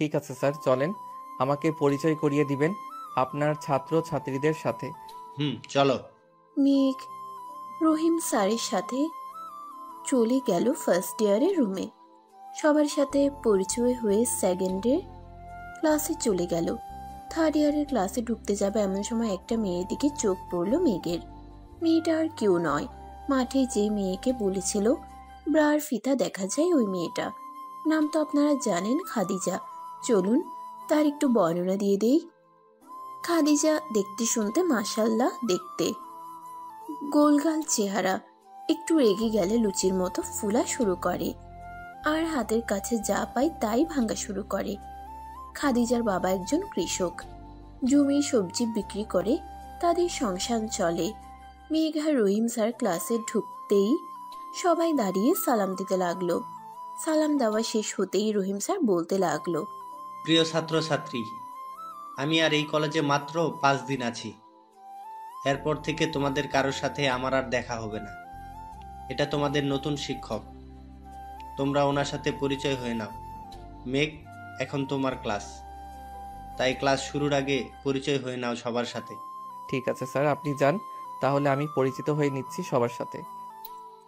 ঠিক আছে স্যার, চলেন। আমাকে পরিচয় করিয়ে দিবেন আপনার ছাত্র ছাত্রীদের সাথে। চলো। মেঘ রহিম স্যারের সাথে চলে গেল ফার্স্ট ইয়ারের রুমে। সবার সাথে পরিচয় হয়ে সেকেন্ডের ক্লাসে চলে গেল। থার্ড ইয়ারের ক্লাসে ঢুকতে যাবে এমন সময় একটা মেয়ের দিকে চোখ পড়ল মেঘের। মেয়েটা আর কেউ নয়, মাঠে যে মেয়েকে বলেছিল ব্রার ফিতা দেখা যায় ওই মেয়েটা। নাম তো আপনারা জানেন, খাদিজা। চলুন তার একটু বর্ণনা দিয়ে দেই। খাদিজা দেখতে শুনতে মাশাল্লাহ দেখতে, গোলগাল চেহারা, একটু রেগে গেলে লুচির মতো ফুলা শুরু করে, আর হাতের কাছে যা পায় তাই ভাঙা শুরু করে। খাদিজার বাবা একজন কৃষক, জমি সবজি বিক্রি করে তাদের সংসার চলে। মেঘ আর রহিম স্যার ক্লাসে ঢুকতেই সবাই দাঁড়িয়ে সালাম দিতে লাগলো। সালাম দেওয়া শেষ হতেই রহিম স্যার বলতে লাগলো, প্রিয় ছাত্র ছাত্রী, আমি আর এই কলেজে মাত্র 5 দিন আছি। এরপর থেকে তোমাদের কারোর সাথে আমার আর দেখা হবে না। এটা তোমাদের নতুন শিক্ষক, তোমরা ওনার সাথে পরিচয় হয়ে নাও। মেঘ, এখন তোমার ক্লাস, তাই ক্লাস শুরুর আগে পরিচয় হয়ে নাও সবার সাথে। ঠিক আছে স্যার, আপনি যান, তাহলে আমি পরিচিত হয়ে নিচ্ছি সবার সাথে।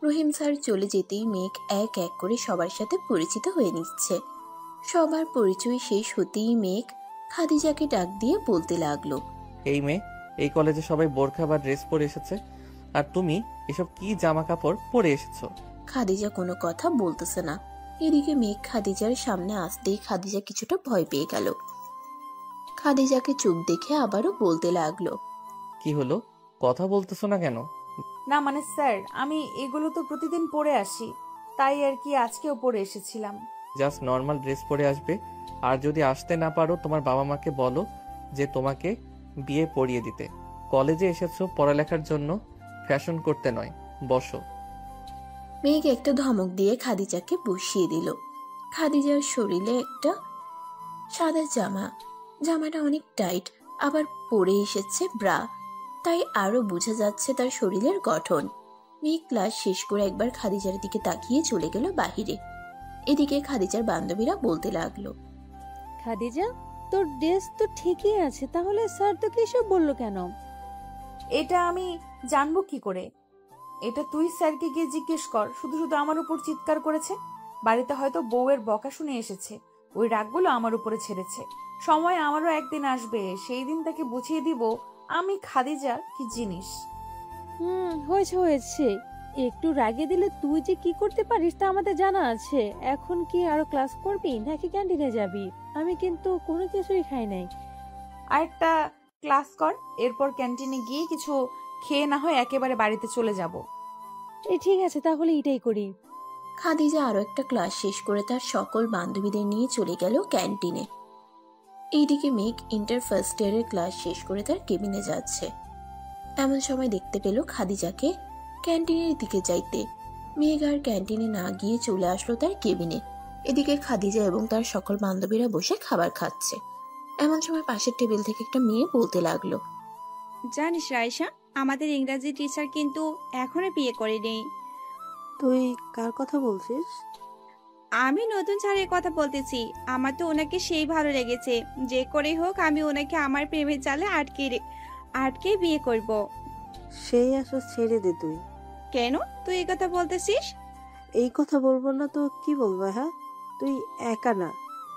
রহিম স্যার চলে যেতেই মেঘ এক এক করে সবার সাথে পরিচিত হয়ে নিচ্ছে। সবার পরিচয় শেষ হতেই মেঘ খাদিজাকে ডাক দিয়ে বলতে লাগলো, এই মেয়ে, এই কলেজে সবাই বোরখা বা ড্রেস পরে এসেছে, আর তুমি এসব কি জামা কাপড় পরে এসেছো? খাদিজা কোনো কথা বলতেছে না। এদিকে মেঘ খাদিজার সামনে আসতেই খাদিজা কিছুটা ভয় পেয়ে গেল। খাদিজাকে চুপ দেখে আবারও বলতে লাগলো, কি হলো, কথা বলতেছো না কেন? না মানে স্যার, আমি এগুলো তো প্রতিদিন পরে আসি, তাই আর কি আজকেও পরে এসেছিলাম। জাস্ট নর্মাল ড্রেস পরে আসবে, আর যদি আসতে না পারো তোমার বাবা মাকে বলো যে তোমাকে বিয়ে পড়িয়ে দিতে। কলেজে এসেছো পড়ালেখার জন্য, ফ্যাশন করতে নয়। বসো। মেঘ একটা ধমক দিয়ে খাদিজাকে বসিয়ে দিল। খাদিজার শরীরে একটা সাদা জামা, জামাটা অনেক টাইট, আবার পরে এসেছে ব্রা, তাই আরো বোঝা যাচ্ছে তার শরীরের গঠন। মেঘ ক্লাস শেষ করে একবার খাদিজার দিকে তাকিয়ে চলে গেল বাহিরে। এদিকে খাদিজার বান্ধবীরা বলতে লাগলো, খাদিজা, তোর ড্রেস তো ঠিকই আছে, তাহলে স্যার তোকে এসব বললো কেন? এটা আমি জানবো কি করে? এটা তুই স্যারকে গিয়ে জিজ্ঞেস কর। শুধু শুধু আমার উপর চিৎকার করেছে। বাড়িতে হয়তো বউয়ের বকা শুনে এসেছে, ওই রাগগুলো আমার উপরে ছেড়েছে। সময় আমারও একদিন আসবে, সেই দিন তাকে বুঝিয়ে দিব আমি খাদিজা কি জিনিস। হয়েছে হয়েছে, একটু রাগে দিলে তুই যে কি করতে পারিস তা আমাদের জানা আছে। এখন কি আরো ক্লাস করবি নাকি ক্যান্টিনে যাবি? আমি কিন্তু কোনো কিছুই খাই নাই। আরেকটা ক্লাস কর, এরপর ক্যান্টিনে গিয়ে কিছু খেয়ে না হয় একেবারে বাড়িতে চলে যাব। ঠিক আছে, তাহলে এটাই করি। খাদিজা আরো একটা ক্লাস শেষ করে তার সকল বান্ধবীদের নিয়ে চলে গেল ক্যান্টিনে। এইদিকে মেঘ ইন্টার ফার্স্ট ইয়ারের ক্লাস শেষ করে তার কেবিনে যাচ্ছে। এমন সময় দেখতে পেল খাদিজাকে ক্যান্টিনের দিকে যাইতে। মেঘ আর ক্যান্টিনে না গিয়ে চলে আসলো তার কেবিনে। এদিকে খাদিজা এবং তার সকল বান্ধবীরা বসে খাবার খাচ্ছে। এমন সময় পাশের টেবিল থেকে একটা মেয়ে বলতে লাগলো, জানিস রাইসা, আমাদের ইংরাজি টিচার কিন্তু এখনো বিয়ে করেনি। তুই কার কথা বলছিস? আমি নতুন স্যারের কথা বলতেছি। আমার তো ওনাকে সেই ভালো লেগেছে, যে করেই হোক আমি ওনাকে আমার প্রেমের জালে আটকে বিয়ে করব। সেই আশা ছেড়ে দে তুই। কেন তুই এই কথা বলতেছিস? এই কথা বলবো না তো কি বলবো? হ্যাঁ, তুই একা না,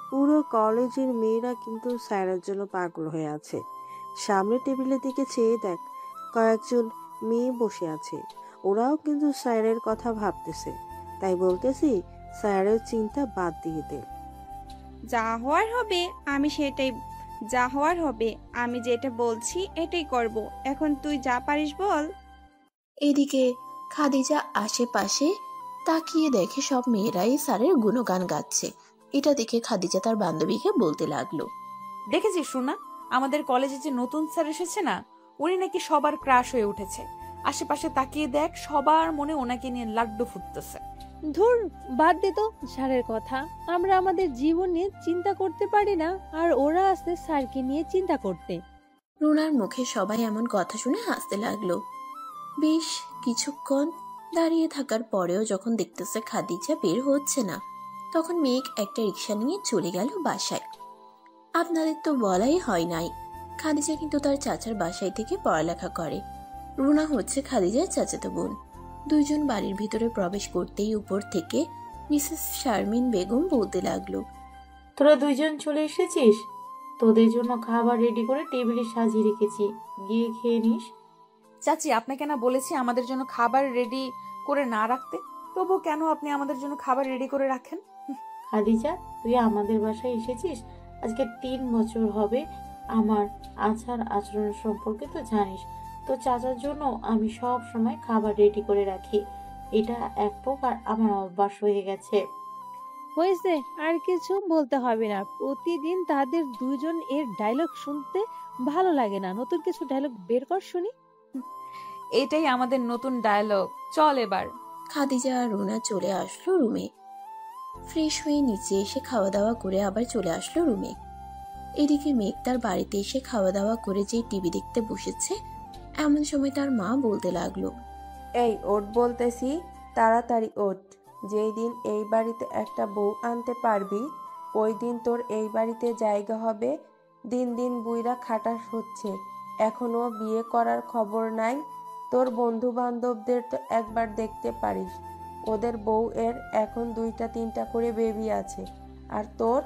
পুরো কলেজের মেয়েরা কিন্তু স্যারের জন্য পাগল হয়ে আছে। সামনের টেবিলের দিকে চেয়ে দেখ, কয়েকজন মেয়ে বসে আছে, ওরাও কিন্তু স্যারের কথা ভাবতেছে। তাই বলতেছি, স্যারের চিন্তা বাদ দিয়ে দে। যা হওয়ার হবে আমি যেটা বলছি এটাই করব। এখন তুই যা পারিস বল। এদিকে খাদিজা আশেপাশে তাকিয়ে দেখে সব মেয়েরাই স্যারের গুণগান গাচ্ছে। এটা দেখে খাদিজা তার বান্ধবীকে বলতে লাগলো, দেখেছিস শোনা, আমাদের কলেজে যে নতুন স্যার এসেছে না, উনি নাকি সবার ক্রাশ হয়ে উঠেছে। আশেপাশে তাকিয়ে দেখ, সবার মনে ওনাকে নিয়ে লাড্ডু ফুটতেছে। ধুর, বাদ দে তো স্যারের কথা। আমরা আমাদের জীবন নিয়ে চিন্তা করতে পারি না, আর ওরা আসছে স্যারকে নিয়ে চিন্তা করতে। রুনার মুখে সবাই এমন কথা শুনে হাসতে লাগলো। বেশ কিছুক্ষণ দাঁড়িয়ে থাকার পরেও যখন দেখতেছে খাদিজা বের হচ্ছে না, তখন মেঘ একটা রিক্সা নিয়ে চলে গেল বাসায়। আপনাদের তো বলাই হয় নাই, খাদিজা কিন্তু তার চাচার বাসায় থেকে পড়ালেখা করে। রুনা হচ্ছে খাদিজার চাচাতো বোন। দুইজন বাড়ির ভিতরে প্রবেশ করতেই উপর থেকে মিসেস শারমিন বেগম বলতে লাগলো, তোরা দুইজন চলে এসেছিস? তোদের জন্য খাবার রেডি করে টেবিলে সাজিয়ে রেখেছি, গিয়ে খেয়ে নিস। চাচি, আপনাকে না বলেছি আমাদের জন্য খাবার রেডি করে না রাখতে? তবু কেন আপনি আমাদের জন্য খাবার রেডি করে রাখেন? খাদিজা, তুই আমাদের বাসায় এসেছিস আজকে 3 বছর হবে। আমার আচার আচরণ সম্পর্কে তো জানিস। তো চাচার জন্য আমি সব সময় খাবার রেডি করে রাখি। এটা এক প্রকার আমার অভ্যাস হয়ে গেছে। হয়েছে, আর কিছু বলতে হবে না। প্রতিদিন তাদের দুজন এর ডায়লগ শুনতে ভালো লাগে না? নতুন কিছু ডায়লগ বের কর শুনি। এটাই আমাদের নতুন ডায়লগ। চল এবার। খাদিজা আর রুনা চলে আসলো রুমে। ফ্রেশ হয়ে নিচে এসে খাওয়া দাওয়া করে আবার চলে আসলো রুমে। এদিকে মেঘ তার বাড়িতে এসে খাওয়া দাওয়া করে যে টিভি দেখতে বসেছে, এমন সময় তার মা বলতে লাগলো, এই ওঠ বলতেছি, তাড়াতাড়ি ওঠ। যেই দিন এই বাড়িতে একটা বউ আনতে পারবি, ওই দিন তোর এই বাড়িতে জায়গা হবে। দিন দিন বুইরা খাটাস হচ্ছে, এখনো বিয়ে করার খবর নাই। তোর বন্ধু বান্ধবদের তো একবার দেখতে পারিস, ওদের বউ এর এখন 2-3টা করে বেবি আছে, আর তোর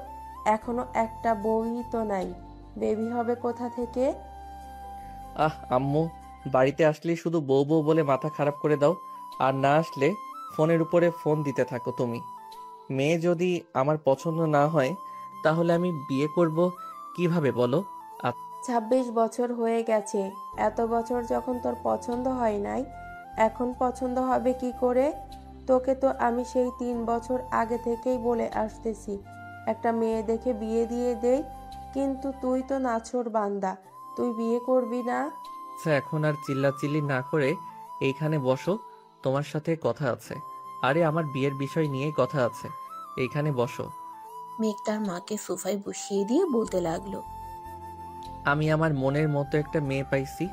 এখনো একটা বউই তো নাই। বেবি হবে কোথা থেকে? আম্মু, বাড়িতে আসলেই শুধু বউ বউ বলে মাথা খারাপ করে দাও, আর না আসলে ফোনের উপরে ফোন দিতে থাকো তুমি। মেয়ে যদি আমার পছন্দ না হয় তাহলে আমি বিয়ে করব কিভাবে বলো? 26 বছর হয়ে গেছে, এত বছর যখন তোর পছন্দ হয় নাই, এখন পছন্দ হবে কি করে? তোকে তো আমি সেই 3 বছর আগে থেকেই বলে আসতেছি একটা মেয়ে দেখে বিয়ে দিয়ে দেই, কিন্তু তুই তো নাছোড় বান্দা, তুই বিয়ে করবি না। আচ্ছা, এখন আর চিল্লাচিল্লি না করে এইখানে বসো, তোমার সাথে কথা আছে। আরে আমার বিয়ের বিষয় নিয়েই কথা আছে, এইখানে বসো। মেঘ তার মাকে সোফায় বসিয়ে দিয়ে বলতে লাগলো, আমি আমার মনের মতো একটা মেয়ে পাইছি।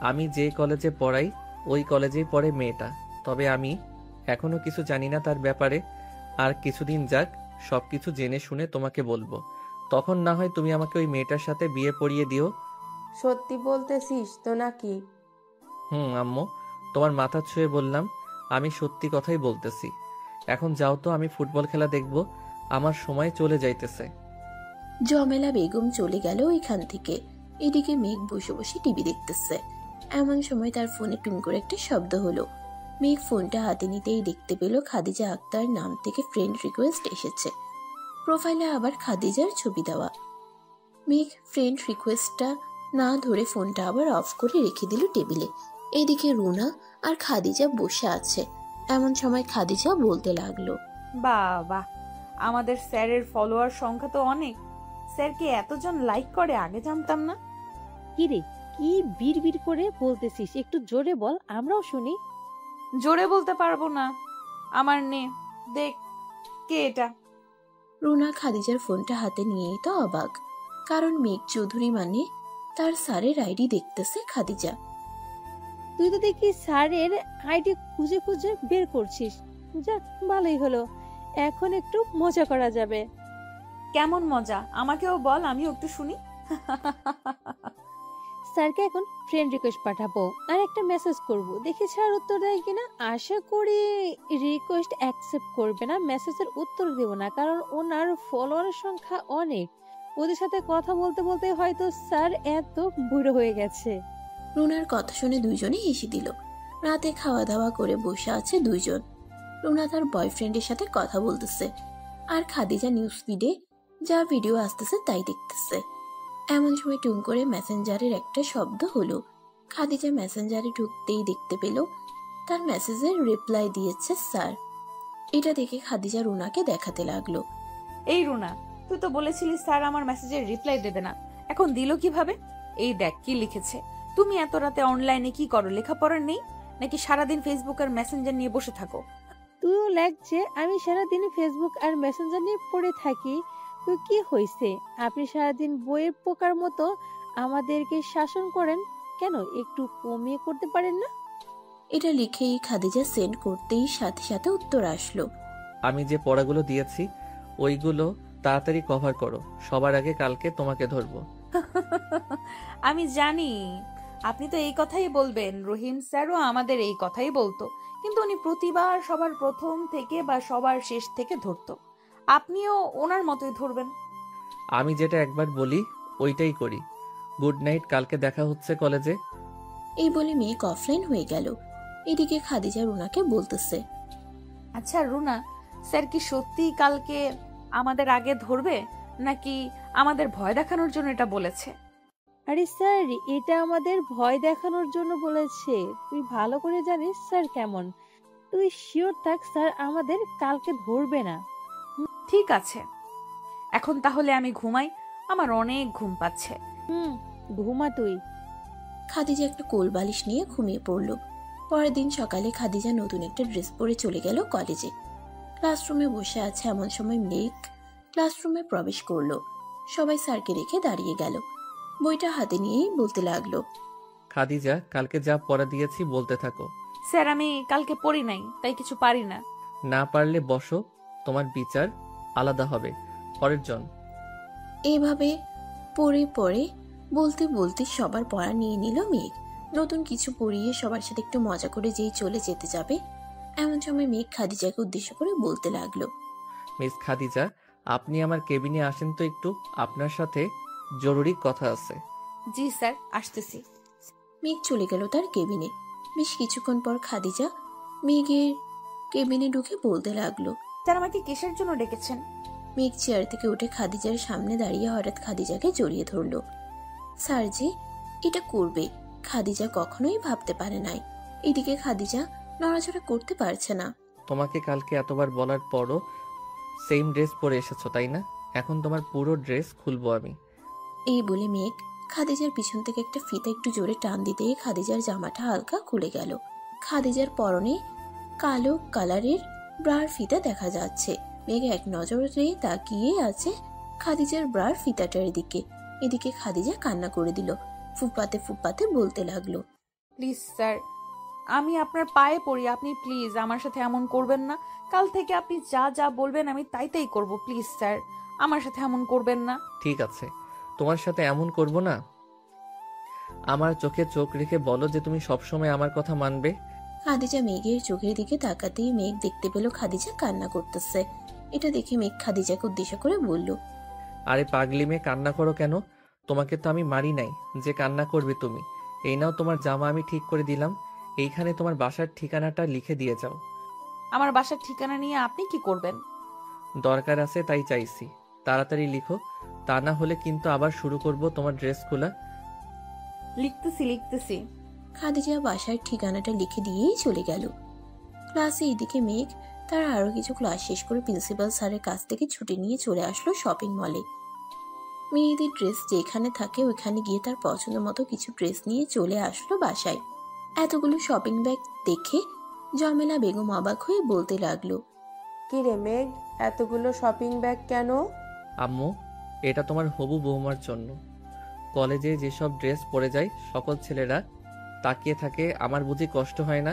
আমি যে কলেজে পড়াই ওই কলেজেই পড়ে মেয়েটা। তবে আমি এখনো কিছু জানি না তার ব্যাপারে। আর কিছুদিন যাক, সবকিছু জেনে শুনে তোমাকে বলবো। তখন না হয় তুমি আমাকে ওই মেয়েটার সাথে বিয়ে পড়িয়ে দিও। সত্যি বলতেছিস তো নাকি? আম্মু, তোমার মাথা ছুঁয়ে বললাম, আমি সত্যি কথাই বলতেছি। এখন যাও তো, আমি ফুটবল খেলা দেখব, আমার সময় চলে যাইতেছে। জমেলা বেগম চলে গেল ওইখান থেকে। এদিকে মেঘ বসে বসে টিভি দেখতেছে। এমন সময় তার ফোনে টুন করে একটা শব্দ হলো। মেঘ ফোনটা হাতে নিতেই দেখতে পেল খাদিজা আক্তার নাম থেকে ফ্রেন্ড রিকোয়েস্ট এসেছে। প্রোফাইলে আবার খাদিজার ছবি দেওয়া। মেঘ ফ্রেন্ড রিকোয়েস্টটা না ধরে ফোনটা আবার অফ করে রেখে দিল টেবিলে। এদিকে রুনা আর খাদিজা বসে আছে। এমন সময় খাদিজা বলতে লাগলো, বাহ, আমাদের স্যারের ফলোয়ার সংখ্যা তো অনেক। স্যারকে এতজন লাইক করে, আগে জানতাম না। কি রে, কি বিড় করে বলতেছিস? একটু জোরে বল, আমরাও শুনি। জোরে বলতে পারবো না, আমার নে। দেখ কে এটা। রুনা খাদিজার ফোনটা হাতে নিয়েই তো অবাক, কারণ মেঘ চৌধুরী মানে তার স্যারের আইডি দেখতেছে খাদিজা। তুই তো দেখি স্যারের আইডি খুঁজে খুঁজে বের করছিস। যাক, ভালোই হলো, এখন একটু মজা করা যাবে। কেমন মজা আমাকেও বল, আমিও একটু শুনি। স্যারকে এখন ফ্রেন্ড রিকোয়েস্ট পাঠাবো আর একটা মেসেজ করব, দেখি স্যার উত্তর দেয় কিনা। আশা করি রিকোয়েস্ট অ্যাকসেপ্ট করবে না, মেসেজের উত্তর দেব না, কারণ ওনার ফলোয়ারের সংখ্যা অনেক। ওদের সাথে কথা বলতে বলতে হয়তো স্যার এত বুড়ো হয়ে গেছে। রুনার কথা শুনে দুইজনে হেসে দিল। রাতে খাওয়া দাওয়া করে বসে আছে দুইজন। রুনা তার বয়ফ্রেন্ডের সাথে কথা বলতেছে, আর খাদিজা নিউজ ফিডে যা ভিডিও আসতেছে তাই দেখতেছে। এমন সময় টুং করে মেসেঞ্জারের একটা শব্দ হলো। খাদিজা মেসেঞ্জারে ঢুকতেই দেখতে পেল তার মেসেজের রিপ্লাই দিয়েছে স্যার। এটা দেখে খাদিজা রুনাকে দেখাতে লাগলো, এই রুনা, তুই তো বলেছিলি স্যার আমার মেসেজের রিপ্লাই দেবে না, এখন দিল কিভাবে? এই দেখ কি লিখেছে। তুমি এত রাতে অনলাইনে কি করো? লেখাপড়া নেই নাকি সারাদিন ফেসবুক আর মেসেঞ্জার নিয়ে বসে থাকো? তুইও লাগছে আমি সারাদিন ফেসবুক আর মেসেঞ্জার নিয়ে পড়ে থাকি। তো কি হয়েছে? আপনি সারাদিন বইয়ের পোকার মতো আমাদেরকে শাসন করেন, কেন একটু কমিয়ে করতে পারেন না? এটা লিখেই খাদিজা সেন্ড করতেই সাথে সাথে উত্তর আসলো, আমি যে পড়াগুলো দিয়েছি ওইগুলো তাড়াতাড়ি কভার করো, সবার আগে কালকে তোমাকে ধরবো। আমি জানি আপনি তো এই কথাই বলবেন, রহিম স্যারও আমাদের এই কথাই বলতো, কিন্তু উনি প্রতিবার সবার প্রথম থেকে বা সবার শেষ থেকে ধরতো। আপনিও ওনার মতোই ধরবেন। আমি যেটা একবার বলি ওইটাই করি। গুড নাইট, কালকে দেখা হচ্ছে কলেজে। এই বলে মেঘ অফলাইন হয়ে গেল। এদিকে খাদিজা রুনাকে বলতেছে, আচ্ছা রুনা, স্যার কি সত্যিই কালকে আমাদের আগে ধরবে, নাকি আমাদের ভয় দেখানোর জন্য এটা বলেছে? আরে স্যার, এটা আমাদের ভয় দেখানোর জন্য বলেছে। তুই ভালো করে জানিস স্যার কেমন। তুই শিওর থাক, স্যার আমাদের কালকে ধরবে না। ঠিক আছে, এখন তাহলে আমি ঘুমাই, আমার অনেক ঘুম পাচ্ছে। ঘুমা তুই। খাদিজা একটা কোল বালিশ নিয়ে ঘুমিয়ে পড়ল। পরের দিন সকালে খাদিজা নতুন একটা ড্রেস পরে চলে গেল কলেজে। ক্লাসরুমে বসে আছে এমন সময় মেঘ ক্লাসরুমে প্রবেশ করলো। সবাই স্যারকে রেখে দাঁড়িয়ে গেল। বইটা হাতে নিয়েই বলতে লাগলো, খাদিজা, কালকে যা পড়া দিয়েছি বলতে থাকো। স্যার আমি কালকে পড়ি নাই, তাই কিছু পারি না। না পারলে বসো, তোমার বিচার আলাদা হবে। পরের জন। এইভাবে পড়ে পড়ে বলতে বলতে সবার পড়া নিয়ে নিল মেঘ। নতুন কিছু পড়িয়ে সবার সাথে একটু মজা করে যেই চলে যেতে যাবে, এমন সময় মেঘ খাদিজাকে উদ্দেশ্য করে বলতে লাগলো, মিস খাদিজা, আপনি আমার কেবিনে আসেন তো একটু, আপনার সাথে জরুরি কথা আছে। জি স্যার, আসতেছি। মেঘ চলে গেল তার কেবিনে। বেশ কিছুক্ষণ পর খাদিজা মেঘের কেবিনে ঢুকে বলতে লাগলো, স্যার আমাকে কিসের জন্য ডেকেছেন? মেঘ চেয়ার থেকে উঠে খাদিজার সামনে দাঁড়িয়ে হঠাৎ খাদিজাকে জড়িয়ে ধরলো। স্যার যে এটা করবে খাদিজা কখনোই ভাবতে পারে নাই। এদিকে খাদিজা নড়াচড়া করতে পারছে না। তোমাকে কালকে এতবার বলার পরও সেম ড্রেস পরে এসেছো তাই না? এখন তোমার পুরো ড্রেস খুলবো আমি। এই বলে মেঘ খাদিজার পিছন থেকে একটা ফিতা একটু জোরে টান দিতেই খাদিজার জামাটা হালকা খুলে গেল। খাদিজার পরনে কালো কালারের ব্রার ফিতা দেখা যাচ্ছে। মেঘ এক নজরে তাকিয়ে আছে খাদিজার ব্রার ফিতাটার দিকে। এদিকে খাদিজা কান্না করে দিল। ফুপাতে ফুপাতে বলতে লাগলো, প্লিজ স্যার, আমি আপনার পায়ে পড়ি, আপনি প্লিজ আমার সাথে এমন করবেন না। কাল থেকে আপনি যা যা বলবেন আমি তাই তাই করব। প্লিজ স্যার, আমার সাথে এমন করবেন না। ঠিক আছে, তোমার সাথে এমন করব না। আমার চোখে চোখ রেখে বলো যে তুমি সবসময় আমার কথা মানবে। খাদিজা মেঘের চোখের দিকে তাকাতেই মেঘ দেখতে পেল খাদিজা কান্না করতেছে। এটা দেখে মেঘ খাদিজাকে উদ্দেশ্য করে বলল, আরে পাগলি মেয়ে, কান্না করো কেন? তোমাকে তো আমি মারি নাই যে কান্না করবে তুমি। এই নাও তোমার জামা আমি ঠিক করে দিলাম। এইখানে তোমার বাসার ঠিকানাটা লিখে দিয়ে যাও। আমার বাসার ঠিকানা নিয়ে আপনি কি করবেন? দরকার আছে তাই চাইছি, তাড়াতাড়ি লিখো, তা না হলে কিন্তু আবার শুরু করব তোমার ড্রেস খোলা। লিখতেছি লিখতেছি। খাদিজা বাসার ঠিকানাটা লিখে দিয়েই চলে গেল। ক্লাসে এদিকে মেঘ তার আরো কিছু ক্লাস শেষ করে প্রিন্সিপাল স্যারের কাছ থেকে ছুটি নিয়ে চলে আসলো শপিং মলে। মেয়েদের ড্রেস যেখানে থাকে ওইখানে গিয়ে তার পছন্দ মতো কিছু ড্রেস নিয়ে চলে আসলো বাসায়। এতগুলো শপিং ব্যাগ দেখে জমেলা বেগম অবাক হয়ে বলতে লাগলো, কি রে মেঘ, এতগুলো শপিং ব্যাগ কেন? আম্মু, এটা তোমার হবু বৌমার জন্য। কলেজে যেসব ড্রেস পরে যায় সকল ছেলেরা তাকিয়ে থাকে, আমার বুঝি কষ্ট হয় না?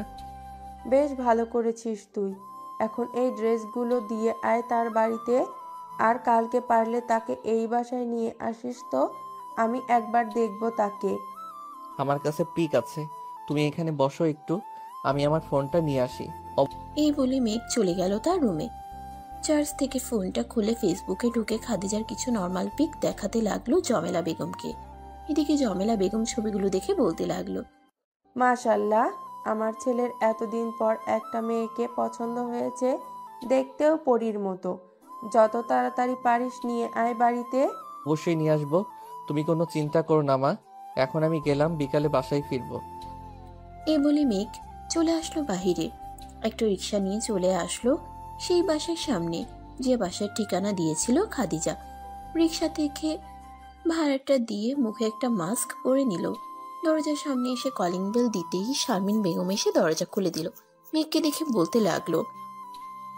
বেশ ভালো করেছিস তুই। এখন এই ড্রেসগুলো দিয়ে আয় তার বাড়িতে, আর কালকে পারলে তাকে এই বাসায় নিয়ে আসিস তো আমি একবার দেখবো তাকে। আমার কাছে পিক আছে, তুমি এখানে বসো একটু, আমি আমার ফোনটা নিয়ে আসি। এই বলে মেঘ চলে গেল তার রুমে। চার্জ থেকে ফোনটা খুলে ফেসবুকে ঢুকে খাদিজার কিছু নর্মাল পিক দেখাতে লাগলো জমেলা বেগমকে। এদিকে জমেলা বেগম ছবিগুলো দেখে বলতে লাগলো, মাশাল্লাহ, আমার ছেলের এতদিন পর একটা মেয়েকে পছন্দ হয়েছে, দেখতেও পরীর মতো। যত তাড়াতাড়ি পারিস নিয়ে আয় বাড়িতে। অবশ্যই নিয়ে আসবো, তুমি কোনো চিন্তা করো না মা। এখন আমি গেলাম, বিকালে বাসায় ফিরবো। এই বলে মেঘ চলে আসলো বাহিরে। একটা রিক্সা নিয়ে চলে আসলো সেই বাসার সামনে যে বাসার ঠিকানা দিয়েছিল খাদিজা। রিক্সা থেকে ভাড়াটা দিয়ে মুখে একটা মাস্ক পরে নিল। দরজার সামনে এসে কলিং বেল দিতেই শারমিন বেগম এসে দরজা খুলে দিল। মেঘকে দেখে বলতে লাগলো,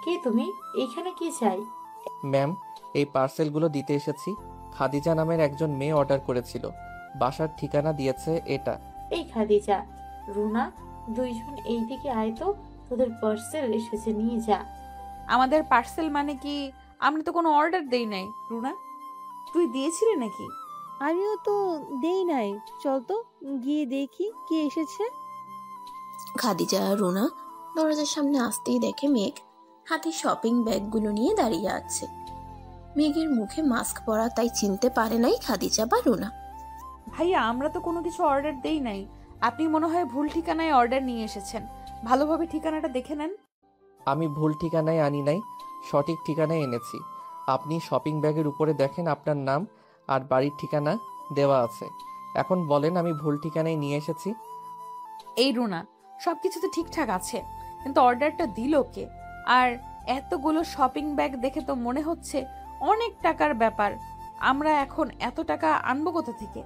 কে তুমি? এইখানে কি চাই? ম্যাম, এই পার্সেলগুলো দিতে এসেছি। খাদিজা নামের একজন মেয়ে অর্ডার করেছিল, বাসার ঠিকানা দিয়েছে এটা। এই খাদিজা, রুনা, দুইজন এইদিকে আয় তো, তোদের পার্সেল এসেছে, নিয়ে যা। আমাদের পার্সেল মানে কি আমরা তো কোনো অর্ডার দেই নাই। রুনা, তুই দিয়েছিলি নাকি? আমিও তো দেই নাই। চল তো গিয়ে দেখি কে এসেছে। খাদিজা আর রুনা দরজার সামনে আসতেই দেখে মেঘ হাতে শপিং ব্যাগগুলো নিয়ে দাঁড়িয়ে আছে। মেঘের মুখে মাস্ক পরা, তাই চিনতে পারে নাই খাদিজা বা রুনা। ভাইয়া, আমরা তো কোনো কিছু অর্ডার দেই নাই। আপনি মনে হয় ভুল ঠিকানায় অর্ডার নিয়ে এসেছেন। ভালোভাবে ঠিকানাটা দেখে নেন। আমি ভুল ঠিকানায় আনি নাই, সঠিক ঠিকানায় এনেছি। আপনি শপিং ব্যাগের উপরে দেখেন আপনার নাম আর বাড়ির ঠিকানা দেওয়া আছে। এখন বলেন আমি ভুল ঠিকানায় নিয়ে এসেছি। এই রুনা, সবকিছু তো ঠিকঠাক আছে, কিন্তু অর্ডারটা দিল কে? আর এতগুলো শপিং ব্যাগ দেখে তো মনে হচ্ছে অনেক টাকার ব্যাপার। আমরা এখন এত টাকা আনবো কোথা থেকে?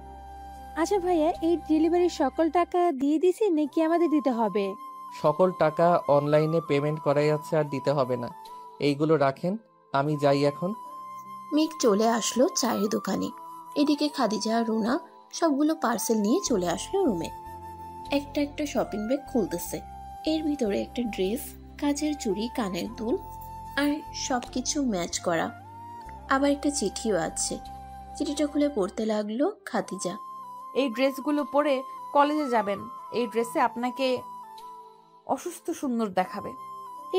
আচ্ছা ভাইয়া, এই ডেলিভারির সকল টাকা দিয়ে দিছি নাকি আমাদের দিতে হবে? সকল টাকা অনলাইনে পেমেন্ট করাই আছে, আর দিতে হবে না। এইগুলো রাখেন, আমি যাই এখন। মেঘ চলে আসলো চায়ের দোকানে। এদিকে খাদিজা আর রুনা সবগুলো পার্সেল নিয়ে চলে আসলো রুমে। একটা একটা শপিং ব্যাগ খুলতেছে। এর ভিতরে একটা ড্রেস, কাচের চুড়ি, কানের দুল আর সবকিছু ম্যাচ করা। আবার একটা চিঠিও আছে। চিঠিটা খুলে পড়তে লাগলো খাদিজা। এই ড্রেসগুলো পরে কলেজে যাবেন। এই ড্রেসে আপনাকে অসুস্থ সুন্দর দেখাবে।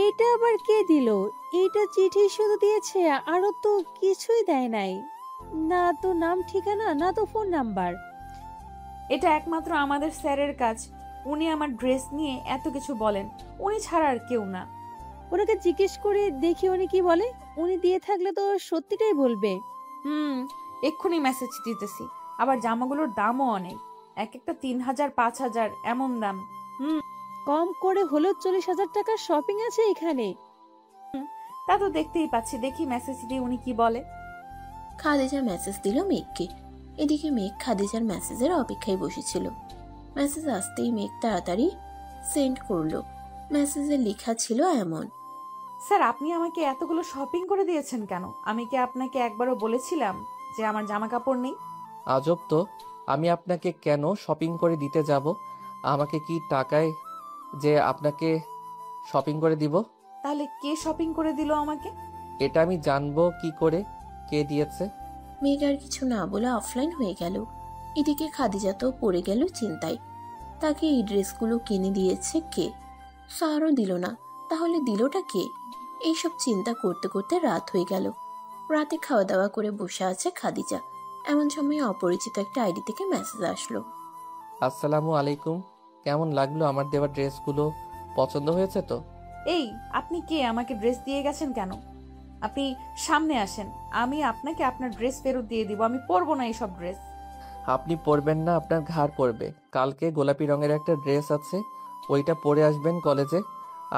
এটা আবার কে দিল? এইটা চিঠি শুধু দিয়েছে, আরো তো কিছুই দেয় নাই। না তো নাম ঠিকানা, না তো ফোন নাম্বার। এটা একমাত্র আমাদের স্যারের কাজ। উনি আমার ড্রেস নিয়ে এত কিছু বলেন। উনি ছাড়া আর কেউ না। ওনাকে জিজ্ঞেস করে দেখি উনি কি বলে। উনি দিয়ে থাকলে তো সত্যিটাই বলবে। এক্ষুনি মেসেজ দিতেছি। আবার জামাগুলোর দামও অনেক, এক একটা 3,000 5,000 এমন দাম। কম করে হলেও 40,000 টাকার শপিং আছে এখানে। তা তো দেখতেই পাচ্ছি। দেখি মেসেজ দিয়ে উনি কি বলে। খাদিজা মেসেজ দিল মেঘকে। এদিকে মেঘ খাদিজার মেসেজের অপেক্ষায় বসেছিল। মেসেজ আসতেই মেঘ তাড়াতাড়ি সেন্ড করলো। মেসেজে লেখা ছিল এমন: স্যার, আপনি আমাকে এতগুলো শপিং করে দিয়েছেন কেন? আমি কি আপনাকে একবারও বলেছিলাম যে আমার জামা কাপড় নেই? আজব তো, আমি আপনাকে কেন শপিং করে দিতে যাব? আমাকে কি টাকায় যে আপনাকে শপিং করে দিব? তাহলে কে শপিং করে দিল আমাকে? এটা আমি জানবো কি করে কে দিয়েছে? মেঘ আর কিছু না বলে অফলাইন হয়ে গেল। এদিকে খাদিজা তো পড়ে গেল চিন্তায়। তাকে এই ড্রেসগুলো কিনে দিয়েছে কে? স্যারও দিল না, তাহলে দিলটা কে? এইসব চিন্তা করতে করতে রাত হয়ে গেল। রাতে খাওয়া দাওয়া করে বসে আছে খাদিজা। এমন সময় অপরিচিত একটা আইডি থেকে মেসেজ আসলো। আসসালামু আলাইকুম, কেমন লাগলো আমার দেওয়া ড্রেসগুলো? পছন্দ হয়েছে তো? এই, আপনি কে? আমাকে ড্রেস দিয়ে গেছেন কেন? আপনি সামনে আসেন, আমি আপনাকে আপনার ড্রেস ফেরত দিয়ে দিব। আমি পরবো না এইসব ড্রেস। আপনি পরবেন না, আপনার ঘাড় পরবে। কালকে গোলাপি রঙের একটা ড্রেস আছে, ওইটা পরে আসবেন কলেজে।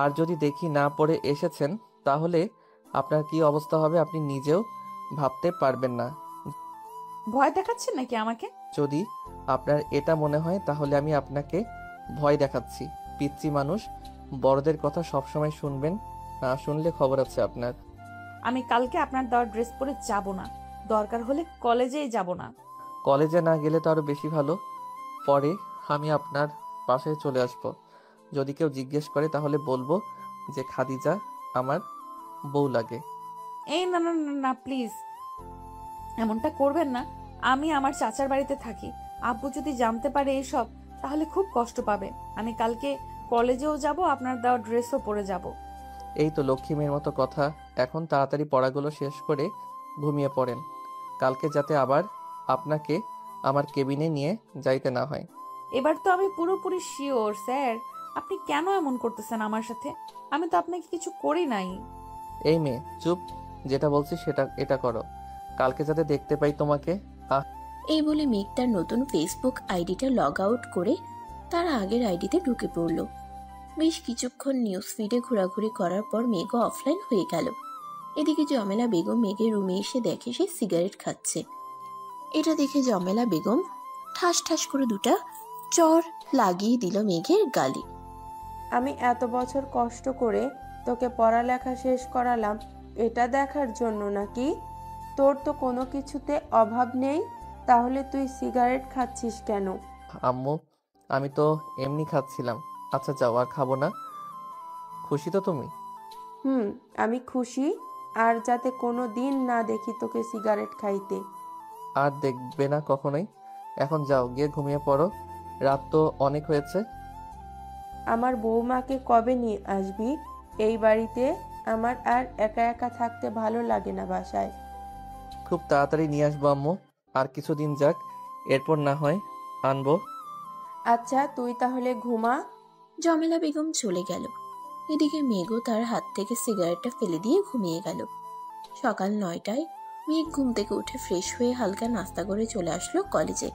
আর যদি দেখি না পরে এসেছেন, তাহলে আপনার কি অবস্থা হবে আপনি নিজেও ভাবতে পারবেন না। ভয় দেখাচ্ছেন নাকি আমাকে? যদি আপনার এটা মনে হয় তাহলে আমি আপনাকে ভয় দেখাচ্ছি। পিচ্চি মানুষ, বড়দের কথা সবসময় শুনবেন, না শুনলে খবর আছে আপনার। আমি কালকে আপনার দেওয়া ড্রেস পরে যাব না। দরকার হলে কলেজেই যাব না। কলেজে না গেলে তো আরো বেশি ভালো। পরে আমি আপনার বাসায় চলে আসব। যদি কেউ জিজ্ঞেস করে তাহলে বলবো যে খাদিজা আমার বউ লাগে। এই না না না না, প্লিজ এমনটা করবেন না। আমি আমার চাচার বাড়িতে থাকি। আব্বু যদি জানতে পারে এসব, তাহলে খুব কষ্ট পাবে। আমি কালকে কলেজেও যাব, আপনার দেওয়া ড্রেসও পরে যাব। এই তো লক্ষ্মী মেয়ের মতো কথা। এখন তাড়াতাড়ি পড়াগুলো শেষ করে ঘুমিয়ে পড়েন, কালকে যাতে আবার আপনাকে আমার কেবিনে নিয়ে যাইতে না হয়। এবার তো আমি পুরোপুরি শিওর স্যার। আপনি কেন এমন করতেছেন আমার সাথে? আমি তো আপনাকে কিছু করি নাই। এই মেয়ে চুপ, যেটা বলছি সেটা এটা করো, কালকে যাতে দেখতে পাই তোমাকে। এই বলে মেঘ তার নতুন ফেসবুক আইডিটা লগ আউট করে তার আগের আইডিতে ঢুকে পড়ল। বেশ কিছুক্ষণ নিউজ ফিডে ঘোরাঘুরি করার পর মেঘও অফলাইন হয়ে গেল। এদিকে জমেলা বেগম মেঘের রুমে এসে দেখে সে সিগারেট খাচ্ছে। এটা দেখে জমেলা বেগম ঠাস ঠাস করে দুটা চর লাগিয়ে দিল মেঘের গালে। আমি এত বছর কষ্ট করে তোকে পড়ালেখা শেষ করালাম এটা দেখার জন্য নাকি? তোর তো কোনো কিছুতে অভাব নেই, তাহলে তুই সিগারেট খাচ্ছিস কেন? আম্মু, আমি তো এমনি খাচ্ছিলাম। আচ্ছা যাও, আর খাবো না। খুশি তো তুমি? আমি খুশি। আর যাতে কোনো দিন না দেখি তোকে সিগারেট খাইতে। আর দেখবে না কখনোই। এখন যাও, গিয়ে ঘুমিয়ে পড়ো, রাত তো অনেক হয়েছে। আমার বৌমাকে কবে নিয়ে আসবি এই বাড়িতে? আমার আর একা একা থাকতে ভালো লাগে না বাসায়। খুব তাড়াতাড়ি নিয়ে আসবো আম্মু, আর কিছুদিন যাক, এরপর না হয় আনবো। আচ্ছা তুই তাহলে ঘুমা। জমেলা বেগম চলে গেল। এদিকে মেঘও তার হাত থেকে সিগারেটটা ফেলে দিয়ে ঘুমিয়ে গেল। সকাল 9টায় মেঘ ঘুম থেকে উঠে ফ্রেশ হয়ে হালকা নাস্তা করে চলে আসলো কলেজে।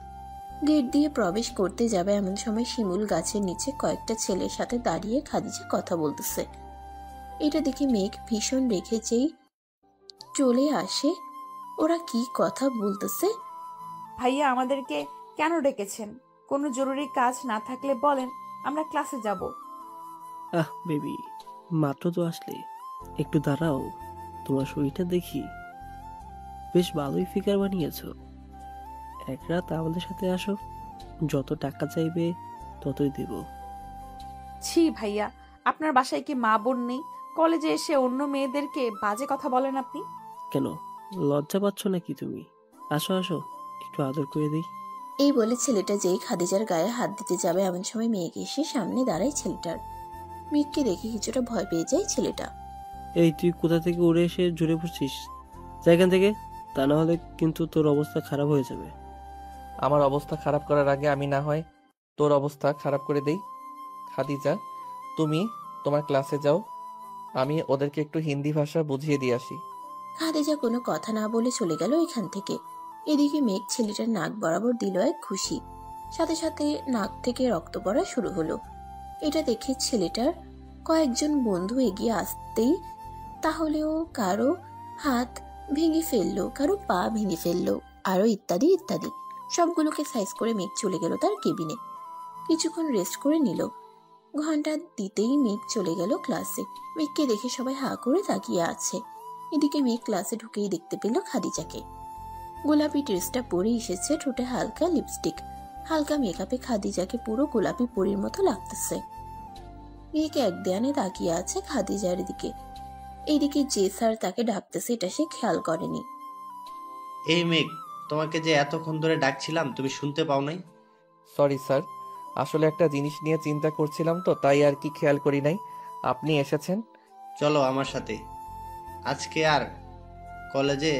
গেট দিয়ে প্রবেশ করতে যাবে এমন সময় শিমুল গাছের নিচে কয়েকটা ছেলের সাথে দাঁড়িয়ে খাদিজা কথা বলতেছে। এটা দেখে মেঘ ভীষণ রেখে যেই চলে আসে। ওরা কি কথা বলতেছে? ভাইয়া আমাদেরকে কেন ডেকেছেন? কোনো জরুরি কাজ না থাকলে বলেন, আমরা ক্লাসে যাব। বেবি, মাত্র তো আসলে, একটু দাঁড়াও, তোমার শরীরটা দেখি। বেশ ভালোই ফিগার বানিয়েছো। এক রাত আমাদের সাথে আসো, যত টাকা চাইবে ততই দেব। ছি ভাইয়া, আপনার বাসায় কি মা বোন নেই? কলেজে এসে অন্য মেয়েদেরকে বাজে কথা বলেন আপনি। কেন, লজ্জা পাচ্ছ নাকি তুমি? আসো আসো, একটু আদর করে দিই। এই বলে ছেলেটা যেই খাদিজার গায়ে হাত দিতে যাবে এমন সময় মেঘ এসে সামনে দাঁড়ায় ছেলেটার। মেঘকে দেখে কিছুটা ভয় পেয়ে যায় ছেলেটা। এই তুই কোথা থেকে উড়ে এসে জুড়ে পড়ছিস? যা এখান থেকে, তা না হলে কিন্তু তোর অবস্থা খারাপ হয়ে যাবে। আমার অবস্থা খারাপ করার আগে আমি না হয় তোর অবস্থা খারাপ করে দেই। খাদিজা, তুমি তোমার ক্লাসে যাও, আমি ওদেরকে একটু হিন্দি ভাষা বুঝিয়ে দিয়ে আসি। খাদিজা কোনো কথা না বলে চলে গেল এখান থেকে। এদিকে মেঘ ছেলেটার নাক বরাবর দিল এক খুশি, সাথে সাথে নাক থেকে রক্ত পড়া শুরু হলো। এটা দেখে ছেলেটার কয়েকজন বন্ধু এগিয়ে আসতেই তাহলেও কারো হাত ভেঙে ফেললো, কারো পা ভেঙে ফেললো, আরো ইত্যাদি ইত্যাদি। সবগুলোকে সাইজ করে মেঘ চলে গেল তার কেবিনে। কিছুক্ষণ রেস্ট করে নিল। ঘন্টা দিতেই মেঘ চলে গেল ক্লাসে। মেঘকে দেখে সবাই হা করে তাকিয়ে আছে। এদিকে মেঘ ক্লাসে ঢুকেই দেখতে পেল খাদিজাকে। গোলাপি ড্রেসটা পরে এসেছে, ঠোঁটে হালকা লিপস্টিক, হালকা মেকআপে খাদিজাকে পুরো গোলাপি পরীর মতো লাগতেছে। মেঘ এক ধ্যানে তাকিয়ে আছে খাদিজার দিকে। এইদিকে যে স্যার তাকে ডাকতেছে এটা সে খেয়াল করেনি। এই মেঘ, তোমাকে যে এতক্ষণ ধরে ডাকছিলাম তুমি শুনতে পাও নাই? সরি স্যার, আসলে একটা জিনিস নিয়ে চিন্তা করছিলাম তো, তাই আর কি খেয়াল করি নাই। আপনি এসেছেন। চলো আমার সাথে। আজকে আর কলেজে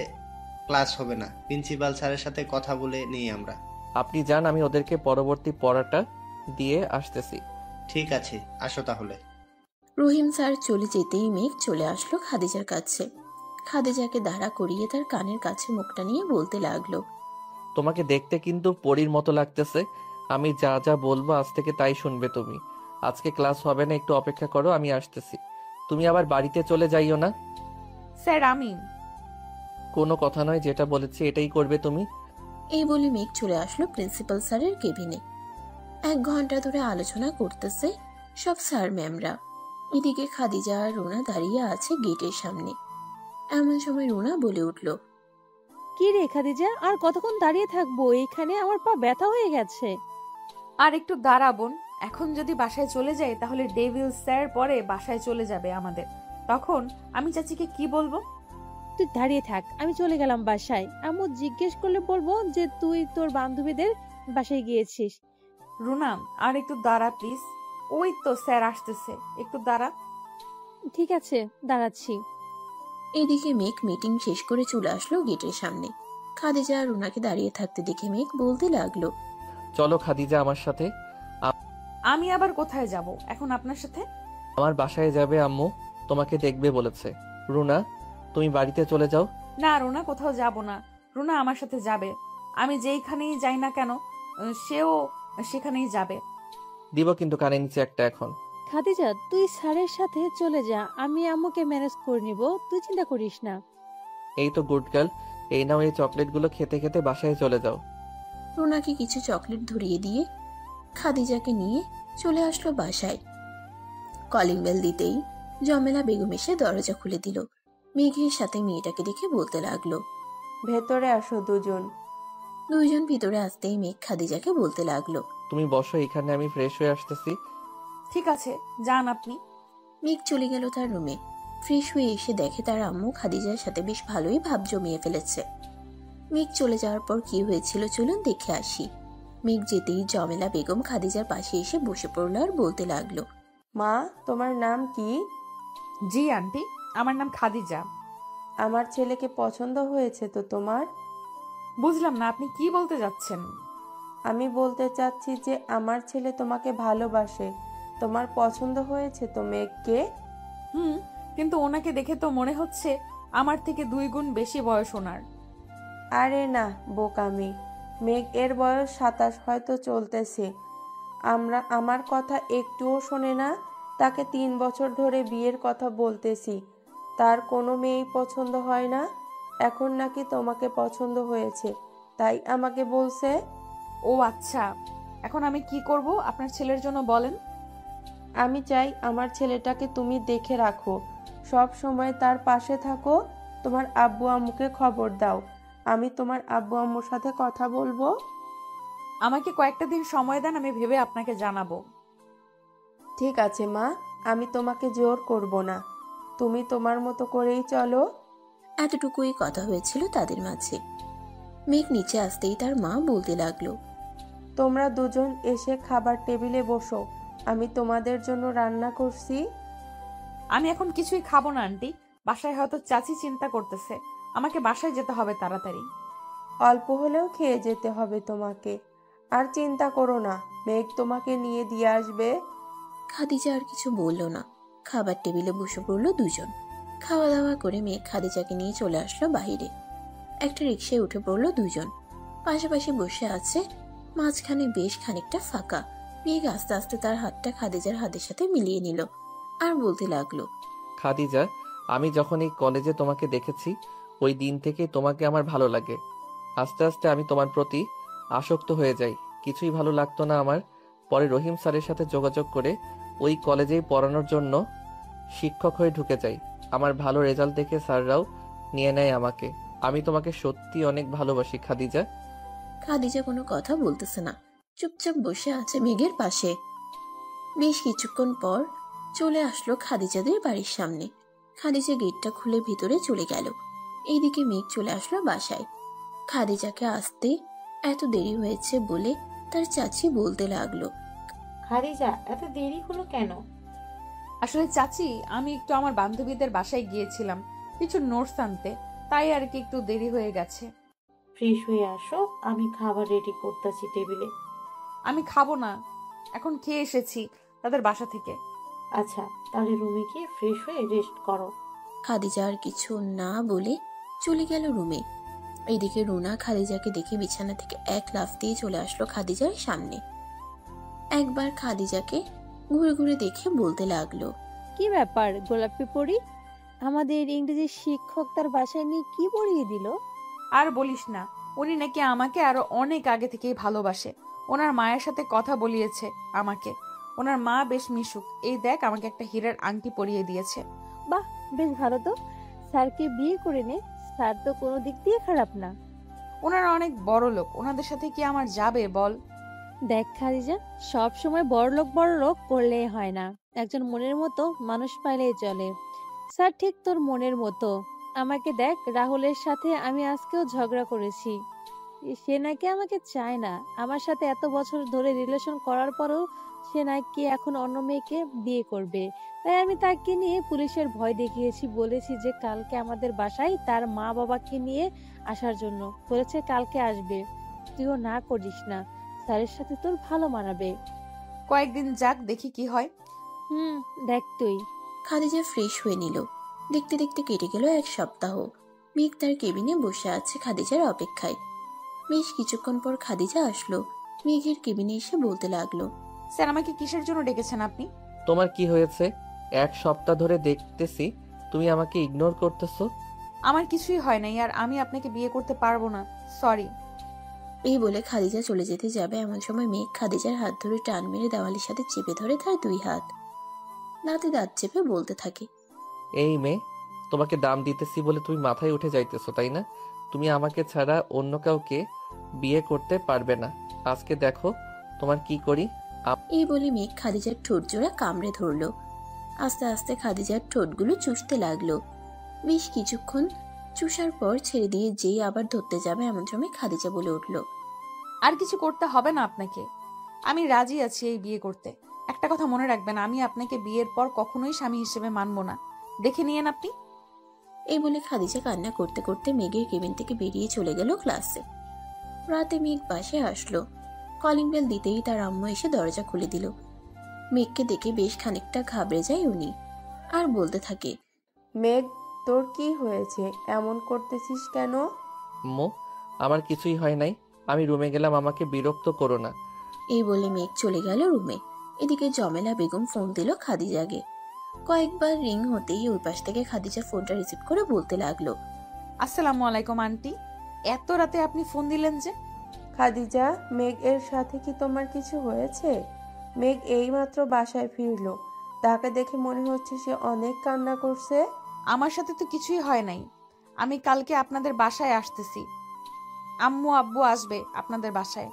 ক্লাস হবে না, প্রিন্সিপাল স্যারের সাথে কথা বলে নিই আমরা। আপনি যান, আমি ওদেরকে পরবর্তী পড়াটা দিয়ে আসতেছি। ঠিক আছে, আসো তাহলে। রহিম স্যার চলে যেতেই মেঘ চলে আসলো খাদিজার কাছে। খাদিজাকে দাঁড়া করিয়ে তার কানের কাছে মুখটা নিয়ে বলতে লাগলো, তোমাকে দেখতে কিন্তু পরীর মতো লাগতেছে। আমি যা যা বলবো আজ থেকে তাই শুনবে তুমি। আজকে ক্লাস হবে না, একটু অপেক্ষা করো, আমি আসতেছি। তুমি আবার বাড়িতে চলে যাইও না। স্যার আমি। কোনো কথা নয়, যেটা বলেছি এটাই করবে তুমি। এই বলে মেঘ চলে আসলো প্রিন্সিপাল স্যারের কেবিনে। 1 ঘন্টা ধরে আলোচনা করতেছে সব স্যার ম্যামরা। এদিকে খাদিজা আর রুনা দাঁড়িয়ে আছে গেটের সামনে। এমন সময় রুনা বলে উঠল, কি রে খাদিজা, আর কতক্ষণ দাঁড়িয়ে থাকবো এখানে? আমার পা ব্যথা হয়ে গেছে। আর একটু দাঁড়াবন। এখন যদি বাসায় চলে যাই তাহলে ডেভিল স্যার পরে বাসায় চলে যাবে আমাদের। তখন আমি চাচিকে কি বলবো? তুই দাঁড়িয়ে থাক, আমি চলে গেলাম বাসায়। আম্মু জিজ্ঞেস করলে বলবো যে তুই তোর বান্ধবীদের বাসায় গিয়েছিস। রুনা, আর একটু দাঁড়া প্লিজ। ওই তো স্যার আসতেছে, একটু দাঁড়া। ঠিক আছে, দাঁড়াচ্ছি। এদিকে মেঘ মিটিং শেষ করে চলে আসলো গেটের সামনে। খাদিজা আর রুনাকে দাঁড়িয়ে থাকতে দেখে মেঘ বলতে লাগলো, চলো খাদিজা আমার সাথে। আমি আবার কোথায় যাব এখন আপনার সাথে? আমার বাসায় যাবে, আম্মু তোমাকে দেখবে বলেছে। রুনা, তুমি বাড়িতে চলে যাও। না রুনা, কোথাও যাব না। রুনা আমার সাথে যাবে। আমি যেইখানেই যাই না কেন সেও সেখানেই যাবে। দিব কিন্তু কানে নিচে একটা এখন। খাদিজা, তুই স্যারের সাথে চলে যা, আমি আম্মুকে ম্যানেজ করে নিব, তুই চিন্তা করিস না। এই তো গুড গার্ল, এই নাও, এই চকলেটগুলো খেতে খেতে বাসায় চলে যাও। রুনাকে কিছু চকলেট ধরিয়ে দিয়ে খাদিজাকে নিয়ে চলে আসলো বাসায়। কলিং বেল দিতেই জমেলা বেগম এসে দরজা খুলে দিল। মেঘের সাথে মেয়েটাকে দেখে বলতে লাগলো, ভেতরে আসো দুজন। দুইজন ভিতরে আসতেই মেঘ খাদিজাকে বলতে লাগলো, তুমি বসো এখানে, আমি ফ্রেশ হয়ে আসতেছি। ঠিক আছে, যান আপনি। মেঘ চলে গেল তার রুমে। ফ্রেশ হয়ে এসে দেখে তার আম্মু খাদিজার সাথে বেশ ভালোই ভাব জমিয়ে ফেলেছে। মেঘ চলে যাওয়ার পর কি হয়েছিল চলুন দেখে আসি। মেঘ যেতেই জমেলা বেগম খাদিজার পাশে এসে বসে পড়ল আর বলতে লাগলো, মা, তোমার নাম কি? জি আন্টি, আমার নাম খাদিজা। আমার ছেলেকে পছন্দ হয়েছে তো তোমার? বুঝলাম না, আপনি কি বলতে যাচ্ছেন? আমি বলতে চাচ্ছি যে আমার ছেলে তোমাকে ভালোবাসে। তোমার পছন্দ হয়েছে তো মেঘকে? কিন্তু ওনাকে দেখে তো মনে হচ্ছে আমার থেকে 2 গুণ বেশি বয়স ওনার। আরে না বোকামি, মেঘ এর বয়স 27 হয়তো চলতেছে। আমার কথা একটুও শোনে না। তাকে 3 বছর ধরে বিয়ের কথা বলতেছি, তার কোনো মেয়েই পছন্দ হয় না। এখন নাকি তোমাকে পছন্দ হয়েছে, তাই আমাকে বলছে। ও আচ্ছা, এখন আমি কি করব আপনার ছেলের জন্য বলেন? আমি চাই আমার ছেলেটাকে তুমি দেখে রাখো, সব সময় তার পাশে থাকো। তোমার আব্বু আম্মুকে খবর দাও, আমি তোমার আব্বু আম্মুর সাথে কথা বলবো। আমাকে কয়েকটা দিন সময় দেন, আমি ভেবে আপনাকে জানাবো। ঠিক আছে মা, আমি তোমাকে জোর করব না, তুমি তোমার মতো করেই চলো। এতটুকুই কথা হয়েছিল তাদের মাঝে। মেঘ নিচে আসতেই তার মা বলতে লাগলো, তোমরা দুজন এসে খাবার টেবিলে বসো, আমি তোমাদের জন্য রান্না করছি। আমি এখন কিছুই খাবো না আন্টি, বাসায় হয়তো চাচি চিন্তা করতেছে। আমাকে বাসায় যেতে হবে তাড়াতাড়ি। অল্প হলেও খেয়ে যেতে হবে তোমাকে, আর চিন্তা করো না, মেঘ তোমাকে নিয়ে দিয়ে আসবে। খাদিজা আর কিছু বলল না। খাবার টেবিলে বসে পড়লো দুজন। খাওয়া দাওয়া করে মেঘ খাদিজাকে নিয়ে চলে আসলো বাইরে। একটা রিকশায় উঠে পড়লো দুজন। পাশাপাশি বসে আছে, মাঝখানে বেশ খানিকটা ফাঁকা। মেঘ আস্তে আস্তে তার হাতটা খাদিজার হাতের সাথে মিলিয়ে নিল আর বলতে লাগলো, খাদিজা, আমি যখন এই কলেজে তোমাকে দেখেছি ওই দিন থেকে তোমাকে আমার ভালো লাগে। আস্তে আস্তে আমি তোমার প্রতি আসক্ত হয়ে যাই। কিছুই ভালো লাগতো না আমার। পরে রহিম স্যারের সাথে যোগাযোগ করে ওই কলেজেই পড়ানোর জন্য শিক্ষক হয়ে ঢুকে যাই। আমার ভালো রেজাল্ট দেখে স্যাররাও নিয়ে নেয় আমাকে। আমি তোমাকে সত্যি অনেক ভালোবাসি খাদিজা। খাদিজা কোনো কথা বলতেছে না, চুপচাপ বসে আছে মেঘের পাশে। বেশ কিছুক্ষণ পর চলে আসলো খাদিজাদের বাড়ির সামনে। খাদিজা গেটটা খুলে ভিতরে চলে গেল। এইদিকে মেঘ চলে আসলো বাসায়। খাদিজাকে আসতে এত দেরি হয়েছে বলে তার চাচি বলতে লাগলো, খাদিজা, এত দেরি হলো কেন? আসলে চাচি, আমি একটু আমার বান্ধবীদের বাসায় গিয়েছিলাম কিছু নোটস আনতে, তাই আর কি একটু দেরি হয়ে গেছে। ফ্রেশ হয়ে আসো, আমি খাবার রেডি করতেছি টেবিলে। আমি খাবো না, এখন খেয়ে এসেছি তাদের বাসা থেকে। আচ্ছা, তাহলে রুমে গিয়ে ফ্রেশ হয়ে রেস্ট করো। খাদিজা আর কিছু না বলে চলে গেল রুমে। এইদিকে রুনা খাদিজাকে দেখে বিছানা থেকে এক লাফ দিয়ে চলে আসলো খাদিজার সামনে। একবার খাদিজাকে ঘুরে ঘুরে দেখে বলতে লাগলো, কি ব্যাপার গোলাপি পরি? আমাদের ইংরেজি শিক্ষক তার বাসায় নিয়ে কি পড়িয়ে দিল? আর বলিস না, উনি নাকি আমাকে আরো অনেক আগে থেকেই ভালোবাসে। ওনার মায়ের সাথে কথা বলিয়েছে আমাকে। ওনার মা বেশ মিশুক। এই দেখ, আমাকে একটা হীরের আংটি পরিয়ে দিয়েছে। বাহ, বেশ ভালো তো। স্যারকে বিয়ে করে নে, স্যার তো কোনো দিক দিয়ে খারাপ না। ওনারা অনেক বড় লোক, ওনাদের সাথে কি আমার যাবে বল? দেখ খাদিজা, সব সময় বড় লোক করলেই হয় না। একজন মনের মতো মানুষ পাইলেই চলে। স্যার ঠিক তোর মনের মতো। আমাকে দেখ, রাহুলের সাথে আমি আজকেও ঝগড়া করেছি। সে নাকি আমাকে চায় না। আমার সাথে এত বছর ধরে রিলেশন করার পরেও সে নাকি এখন অন্য মেয়েকে বিয়ে করবে। তাই আমি তাকে নিয়ে পুলিশের ভয় দেখিয়েছি। বলেছি যে কালকে আমাদের বাসায় তার মা বাবাকে নিয়ে আসার জন্য। বলেছে কালকে আসবে। তুইও না করিস না, স্যারের সাথে তোর ভালো মানাবে। কয়েকদিন যাক, দেখি কি হয়। দেখ তুই। খাদিজা ফ্রেশ হয়ে নিল। দেখতে দেখতে কেটে গেল 1 সপ্তাহ। মেঘ তার কেবিনে বসে আছে খাদিজার অপেক্ষায়। বেশ কিছুক্ষণ পর খাদিজা আসলো। মেঘের কেবিনে এসে বলতে লাগলো, স্যার, আমাকে কিসের জন্য ডেকেছেন আপনি? তোমার কি হয়েছে? 1 সপ্তাহ ধরে দেখতেছি তুমি আমাকে ইগনোর করতেছো। আমার কিছুই হয় নাই, আর আমি আপনাকে বিয়ে করতে পারবো না, সরি। এই বলে খাদিজা চলে যেতে যাবে এমন সময় মেঘ খাদিজার হাত ধরে টান মেরে দেওয়ালের সাথে চেপে ধরে তার 2 হাত। দাঁতে দাঁত চেপে বলতে থাকে, এই মেয়ে, তোমাকে দাম দিতেছি বলে তুমি মাথায় উঠে যাইতেছো, তাই না? তুমি আমাকে ছাড়া অন্য কাউকে বিয়ে করতে পারবে না। আজকে দেখো তোমার কি করি। এই বলে মেঘ খাদিজার ঠোঁট জোড়া কামড়ে ধরলো। আস্তে আস্তে খাদিজার ঠোঁটগুলো চুষতে লাগলো। বেশ কিছুক্ষণ চুষার পর ছেড়ে দিয়ে যেই আবার ধরতে যাবে এমন সময় খাদিজা বলে উঠল, আর কিছু করতে হবে না আপনাকে, আমি রাজি আছি এই বিয়ে করতে। একটা কথা মনে রাখবেন, আমি আপনাকে বিয়ের পর কখনোই স্বামী হিসেবে মানব না, দেখে নিয়েন আপনি। এই বলে খাদিজা কান্না করতে করতে মেঘের কেবিন থেকে বেরিয়ে চলে গেল ক্লাসে। রাতে মেঘ বাসায় আসলো। কলিং বেল দিতেই তার আম্মু এসে দরজা খুলে দিল। মেঘকে দেখে বেশ খানিকটা ঘাবড়ে যায় উনি, আর বলতে থাকে, মেঘ, তোর কি হয়েছে? এমন করতেছিস কেন? আম্মু, আমার কিছুই হয় নাই, আমি রুমে গেলাম, আমাকে বিরক্ত করো না। এই বলে মেঘ চলে গেল রুমে। এদিকে জমেলা বেগম ফোন দিল খাদিজাকে। কয়েকবার রিং হতেই ওই পাশ থেকে খাদিজা ফোনটা রিসিভ করে বলতে লাগলো, আসসালামু আলাইকুম আন্টি, এত রাতে আপনি ফোন দিলেন যে? খাদিজা, মেঘ এর সাথে কি তোমার কিছু হয়েছে? মেঘ এইমাত্র বাসায় ফিরলো, তাকে দেখে মনে হচ্ছে সে অনেক কান্না করছে। আমার সাথে তো কিছুই হয় নাই, আমি কালকে আপনাদের বাসায় আসতেছি, আম্মু আব্বু আসবে আপনাদের বাসায়।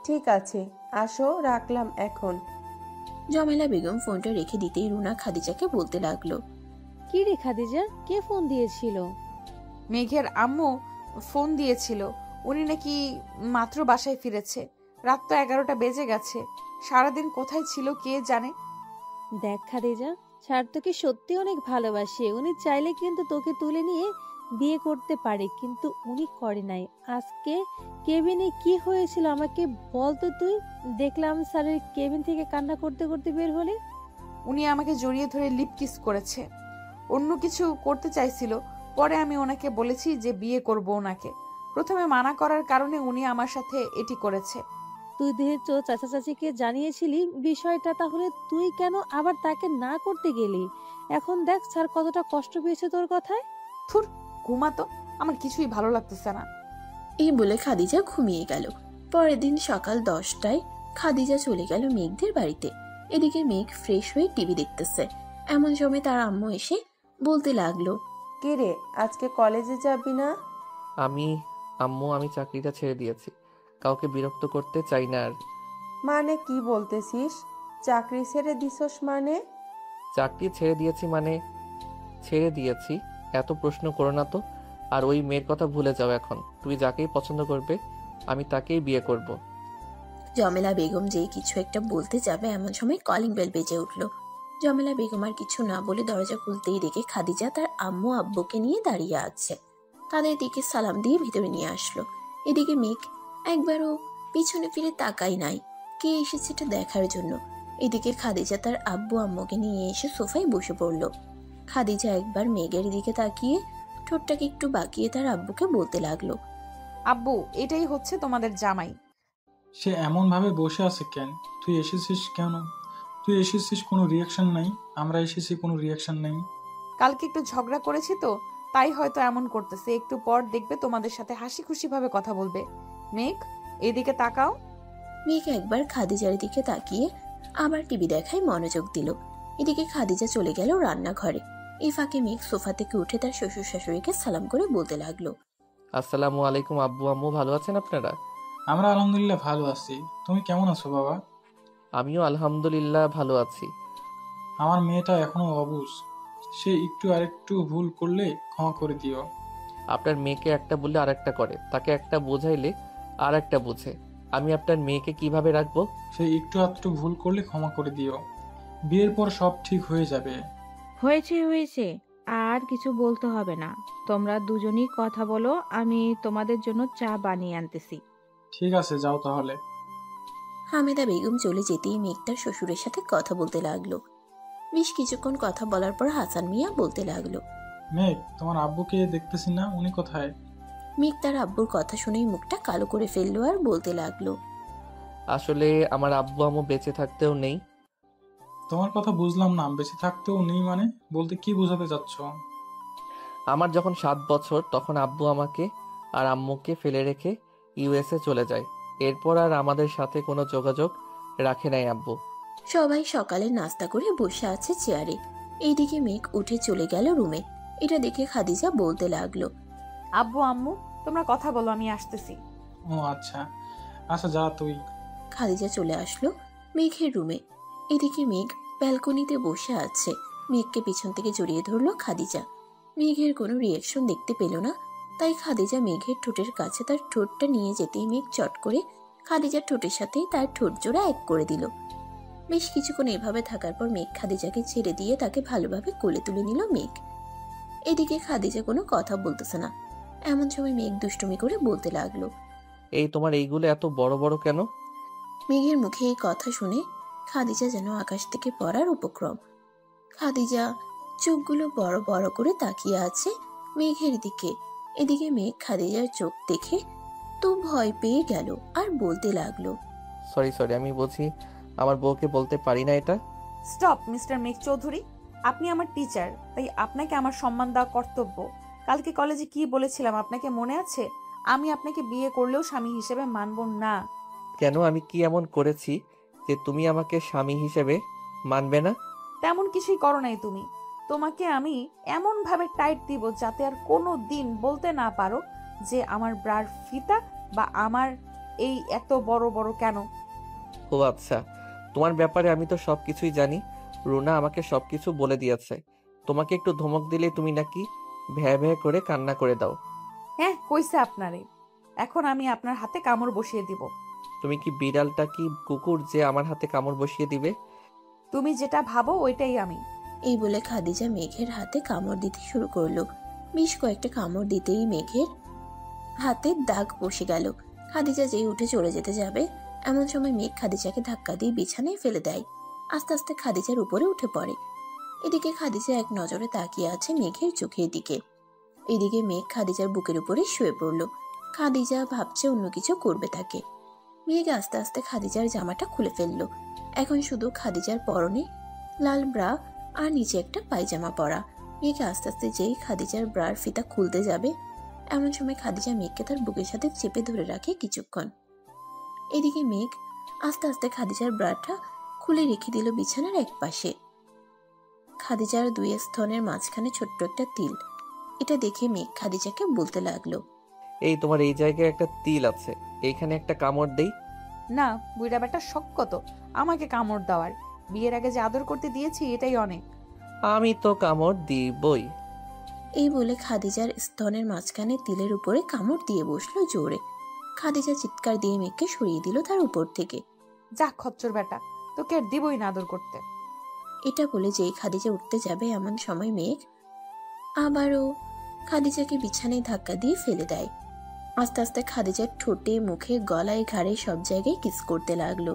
ঠিক আছে, আসো, রাখলাম এখন। জমেলা বেগম ফোনটা রেখে দিতেই রুনা খাদিজাকে বলতে লাগলো, কি রে খাদিজা, কে ফোন দিয়েছিল? মেঘের আম্মু ফোন দিয়েছিল, উনি নাকি মাত্র বাসায় ফিরেছে, রাত তো 11টা বেজে গেছে, সারাদিন কোথায় ছিল কে জানে। দেখ খাদিজা, স্যার তোকে সত্যি অনেক ভালোবাসে, উনি চাইলে কিন্তু তোকে তুলে নিয়ে বিয়ে করতে পারে, কিন্তু উনি করে নাই। আজকে কেবিনে কি হয়েছিল আমাকে বল তো তুই? দেখলাম স্যারের কেবিন থেকে কান্না করতে করতে বের হলে। উনি আমাকে জড়িয়ে ধরে লিপ কিস করেছে, অন্য কিছু করতে চাইছিল, পরে আমি ওনাকে বলেছি যে বিয়ে করব ওনাকে। প্রথমে মানা করার কারণে উনি আমার সাথে এটি করেছে। তুই যেহেতু চাচা চাচিকে জানিয়েছিলি বিষয়টা, তাহলে তুই কেন আবার তাকে না করতে গেলি? এখন দেখ স্যার কতটা কষ্ট পেয়েছে তোর কথায়। থুর, ঘুমাতো, আমার কিছুই ভালো লাগতেছে না। এই বলে খাদিজা ঘুমিয়ে গেল। পরের দিন সকাল 10টায় খাদিজা চলে গেল মেঘদের বাড়িতে। এদিকে মেঘ ফ্রেশ হয়ে টিভি দেখতেছে। এমন সময় তার আম্মু এসে বলতে লাগলো, কি রে, আজকে কলেজে যাবি না? আম্মু, আমি চাকরিটা ছেড়ে দিয়েছি, কাউকে বিরক্ত করতে চাই না আর। মানে কি বলতেছিস? চাকরি ছেড়ে দিছস মানে? চাকরি ছেড়ে দিয়েছি মানে ছেড়ে দিয়েছি, এত প্রশ্ন করো না তো। আর ওই মেয়ের কথা ভুলে যাও এখন, তুই যাকেই পছন্দ করবে আমি তাকেই বিয়ে করব। জমেলা বেগম যেই কিছু একটা বলতে যাবে এমন সময় কলিং বেল বেজে উঠল। জমেলা বেগম আর কিছু না বলে দরজা খুলতেই দেখে খাদিজা তার আম্মু আব্বুকে নিয়ে দাঁড়িয়ে আছে। তাদের দিকে সালাম দিয়ে ভিতরে নিয়ে আসলো। এদিকে মেঘ একবারও পিছনে ফিরে তাকাই নাই, কে এসেছে এটা দেখার জন্য। এদিকে খাদিজা তার আব্বু আম্মুকে নিয়ে এসে সোফায় বসে পড়ল। খাদিজা একবার মেঘের দিকে তাকিয়ে ঠোঁটটাকে একটু বাঁকিয়ে তার আব্বুকে বলতে লাগলো, আব্বু, এটাই হচ্ছে তোমাদের জামাই। সে এমন ভাবে বসে আছে কেন? তুই এসেছিস কেন? তুই এসেছিস, কোনো রিয়াকশন নাই। আমরা এসেছি, কোনো রিয়াকশন নাই। কালকে একটু ঝগড়া করেছি তো, তাই হয়তো এমন করতেছে। একটু পর দেখবে তোমাদের সাথে হাসি খুশি ভাবে কথা বলবে। মেঘ, এদিকে তাকাও। মেঘ একবার খাদিজার দিকে তাকিয়ে আবার টিভি দেখায় মনোযোগ দিল। এদিকে খাদিজা চলে গেল রান্নাঘরে। এই ফাঁকে মেঘ সোফা থেকে উঠে তার শ্বশুর শাশুড়িকে সালাম করে বলতে লাগলো, আসসালামু আলাইকুম আব্বু আম্মু, ভালো আছেন আপনারা? আমরা আলহামদুলিল্লাহ ভালো আছি। তুমি কেমন আছো বাবা? আমিও আলহামদুলিল্লাহ ভালো আছি। আমার মেয়েটা এখনো অবুঝ, সে একটু আরেকটু ভুল করলে ক্ষমা করে দিও। আপনার মেয়েকে একটা বললে আর একটা করে, তাকে একটা বোঝাইলে আর একটা বুঝে। আমি আপনার মেয়েকে কিভাবে রাখবো? সে একটু আধটু ভুল করলে ক্ষমা করে দিও। বিয়ের পর সব ঠিক হয়ে যাবে। হয়েছে হয়েছে, আর কিছু বলতে হবে না। তোমরা দুজনই কথা বলো, আমি তোমাদের জন্য চা বানিয়ে আনতেছি। ঠিক আছে, যাও তাহলে। হামেদা বেগম চলে যেতেই মেঘ তার শ্বশুরের সাথে কথা বলতে লাগলো। বেশ কিছুক্ষণ কথা বলার পর হাসান মিয়া বলতে লাগলো, মেঘ, তোমার আব্বুকে দেখতেছি না, উনি কোথায়? মেঘ তার আব্বুর কথা শুনেই মুখটা কালো করে ফেললো আর বলতে লাগলো, আসলে আমার আব্বু আম্মু বেঁচে থাকতেও নেই। তোমার কথা বুঝলাম না, বেঁচে থাকতেও নেই মানে? বলতে কি বোঝাতে চাচ্ছ? আমার যখন 7 বছর তখন আব্বু আমাকে আর আম্মুকে ফেলে রেখে ইউএসএ চলে যায়। এরপর আর আমাদের সাথে কোনো যোগাযোগ রাখে নাই আব্বু। সবাই সকালে নাস্তা করে বসে আছে চেয়ারে। এইদিকে মেঘ উঠে চলে গেল রুমে। এটা দেখে খাদিজা বলতে লাগলো, আব্বু আম্মু, তোমরা কথা বলো, আমি আসতেছি। ও আচ্ছা, আচ্ছা যা তুই। খাদিজা চলে আসলো মেঘের রুমে। এদিকে মেঘ ব্যালকনিতে বসে আছে। মেঘকে পিছন থেকে জড়িয়ে ধরলো খাদিজা। মেঘের কোনো রিয়াকশন দেখতে পেল না, তাই খাদিজা মেঘের ঠোঁটের কাছে তার ঠোঁটটা নিয়ে যেতেই মেঘ চট করে খাদিজার ঠোঁটের সাথেই তার ঠোঁট জোড়া এক করে দিল। বেশ কিছুক্ষণ এভাবে থাকার পর মেঘ খাদিজাকে ছেড়ে দিয়ে তাকে ভালোভাবে কোলে তুলে নিল মেঘ। এদিকে খাদিজা কোনো কথা বলতেছে না। এমন সময় মেঘ দুষ্টুমি করে বলতে লাগলো, এই তোমার এইগুলো এত বড় বড় কেন? মেঘের মুখে এই কথা শুনে খাদিজা যেন আকাশ থেকে পড়ার উপক্রম। খাদিজা চোখগুলো বড় বড় করে তাকিয়ে আছে মেঘের দিকে। এদিকে মেঘ খাদিজার চোখ দেখে তো ভয় পেয়ে গেল আর বলতে লাগলো, সরি সরি, আমি বলছি আমার বউকে বলতে পারি না এটা। স্টপ মিস্টার মেঘ চৌধুরী, আপনি আমার টিচার, তাই আপনাকে আমার সম্মান দেওয়া কর্তব্য। কালকে কলেজে কি বলেছিলাম আপনাকে মনে আছে? আমি আপনাকে বিয়ে করলেও স্বামী হিসেবে মানব না। কেন, আমি কি এমন করেছি যে তুমি আমাকে স্বামী হিসেবে মানবে না? তেমন কিছুই করো নাই তুমি। তোমাকে আমি এমন ভাবে টাইট দিব যাতে আর কোনো দিন বলতে না পারো যে আমার ব্রার ফিতা বা আমার এই এত বড় বড় কেন। ও আচ্ছা, তোমার ব্যাপারে আমি তো সবকিছুই জানি। রুনা আমাকে সবকিছু বলে দিয়েছে। তোমাকে একটু ধমক দিলে তুমি নাকি ভ্যা ভ্যা করে কান্না করে দাও। হ্যাঁ, কইছে আপনারে। এখন আমি আপনার হাতে কামড় বসিয়ে দিব। তুমি কি বিড়ালটা কি কুকুর যে আমার হাতে কামড় বসিয়ে দিবে? তুমি যেটা ভাবো ওইটাই আমি। এই বলে খাদিজা মেঘের হাতে কামড় দিতে শুরু করলো। বেশ কয়েকটা কামড় দিতেই মেঘের হাতে দাগ বসে গেল। খাদিজা যেই উঠে চলে যেতে যাবে, এমন সময় মেঘ খাদিজাকে ধাক্কা দিয়ে বিছানায় ফেলে দেয়। আস্তে আস্তে খাদিজার উপরে উঠে পড়ে। এদিকে খাদিজা এক নজরে তাকিয়ে আছে মেঘের চোখের দিকে। এদিকে মেঘ খাদিজার বুকের উপরে শুয়ে পড়ল। খাদিজা ভাবছে অন্য কিছু করবে তাকে। মেঘ আস্তে আস্তে খাদিজার জামাটা খুলে ফেললো। এখন শুধু খাদিজার পরনে লাল ব্রা আর নিচে একটা পায়জামা পরা। মেঘ আস্তে আস্তে যেই খাদিজার ব্রার ফিতা খুলতে যাবে, এমন সময় খাদিজা মেঘকে তার বুকের সাথে চেপে ধরে রাখে কিছুক্ষণ। এদিকে মেঘ আস্তে আস্তে খাদিজার ব্রাটা খুলে রেখে দিল বিছানার এক পাশে। খাদিজার দুই স্তনের মাঝখানে ছোট্ট একটা তিল। এটা দেখে মেঘ খাদিজাকে বলতে লাগলো, এই তোমার এই জায়গায় একটা তিল আছে, এইখানে একটা কামড় দেই? না, বুইড়া বেটা শখ কত আমাকে কামড় দেওয়ার। বিয়ের আগে যে আদর করতে দিয়েছি এটাই অনেক। আমি তো কামড় দিবই। এই বলে খাদিজার স্তনের মাঝখানে তিলের উপরে কামড় দিয়ে বসলো জোরে। খাদিজা চিৎকার দিয়ে মেঘকে সরিয়ে দিল তার উপর থেকে। যা খচ্চর বেটা, তোকে আর দিবই না আদর করতে। এটা বলে যেই খাদিজা উঠতে যাবে, এমন সময় মেঘ আবারও খাদিজাকে বিছানায় ধাক্কা দিয়ে ফেলে দেয়। আস্তে আস্তে খাদিজার ঠোঁটে, মুখে, গলায়, ঘাড়ে সব জায়গায় কিস করতে লাগলো।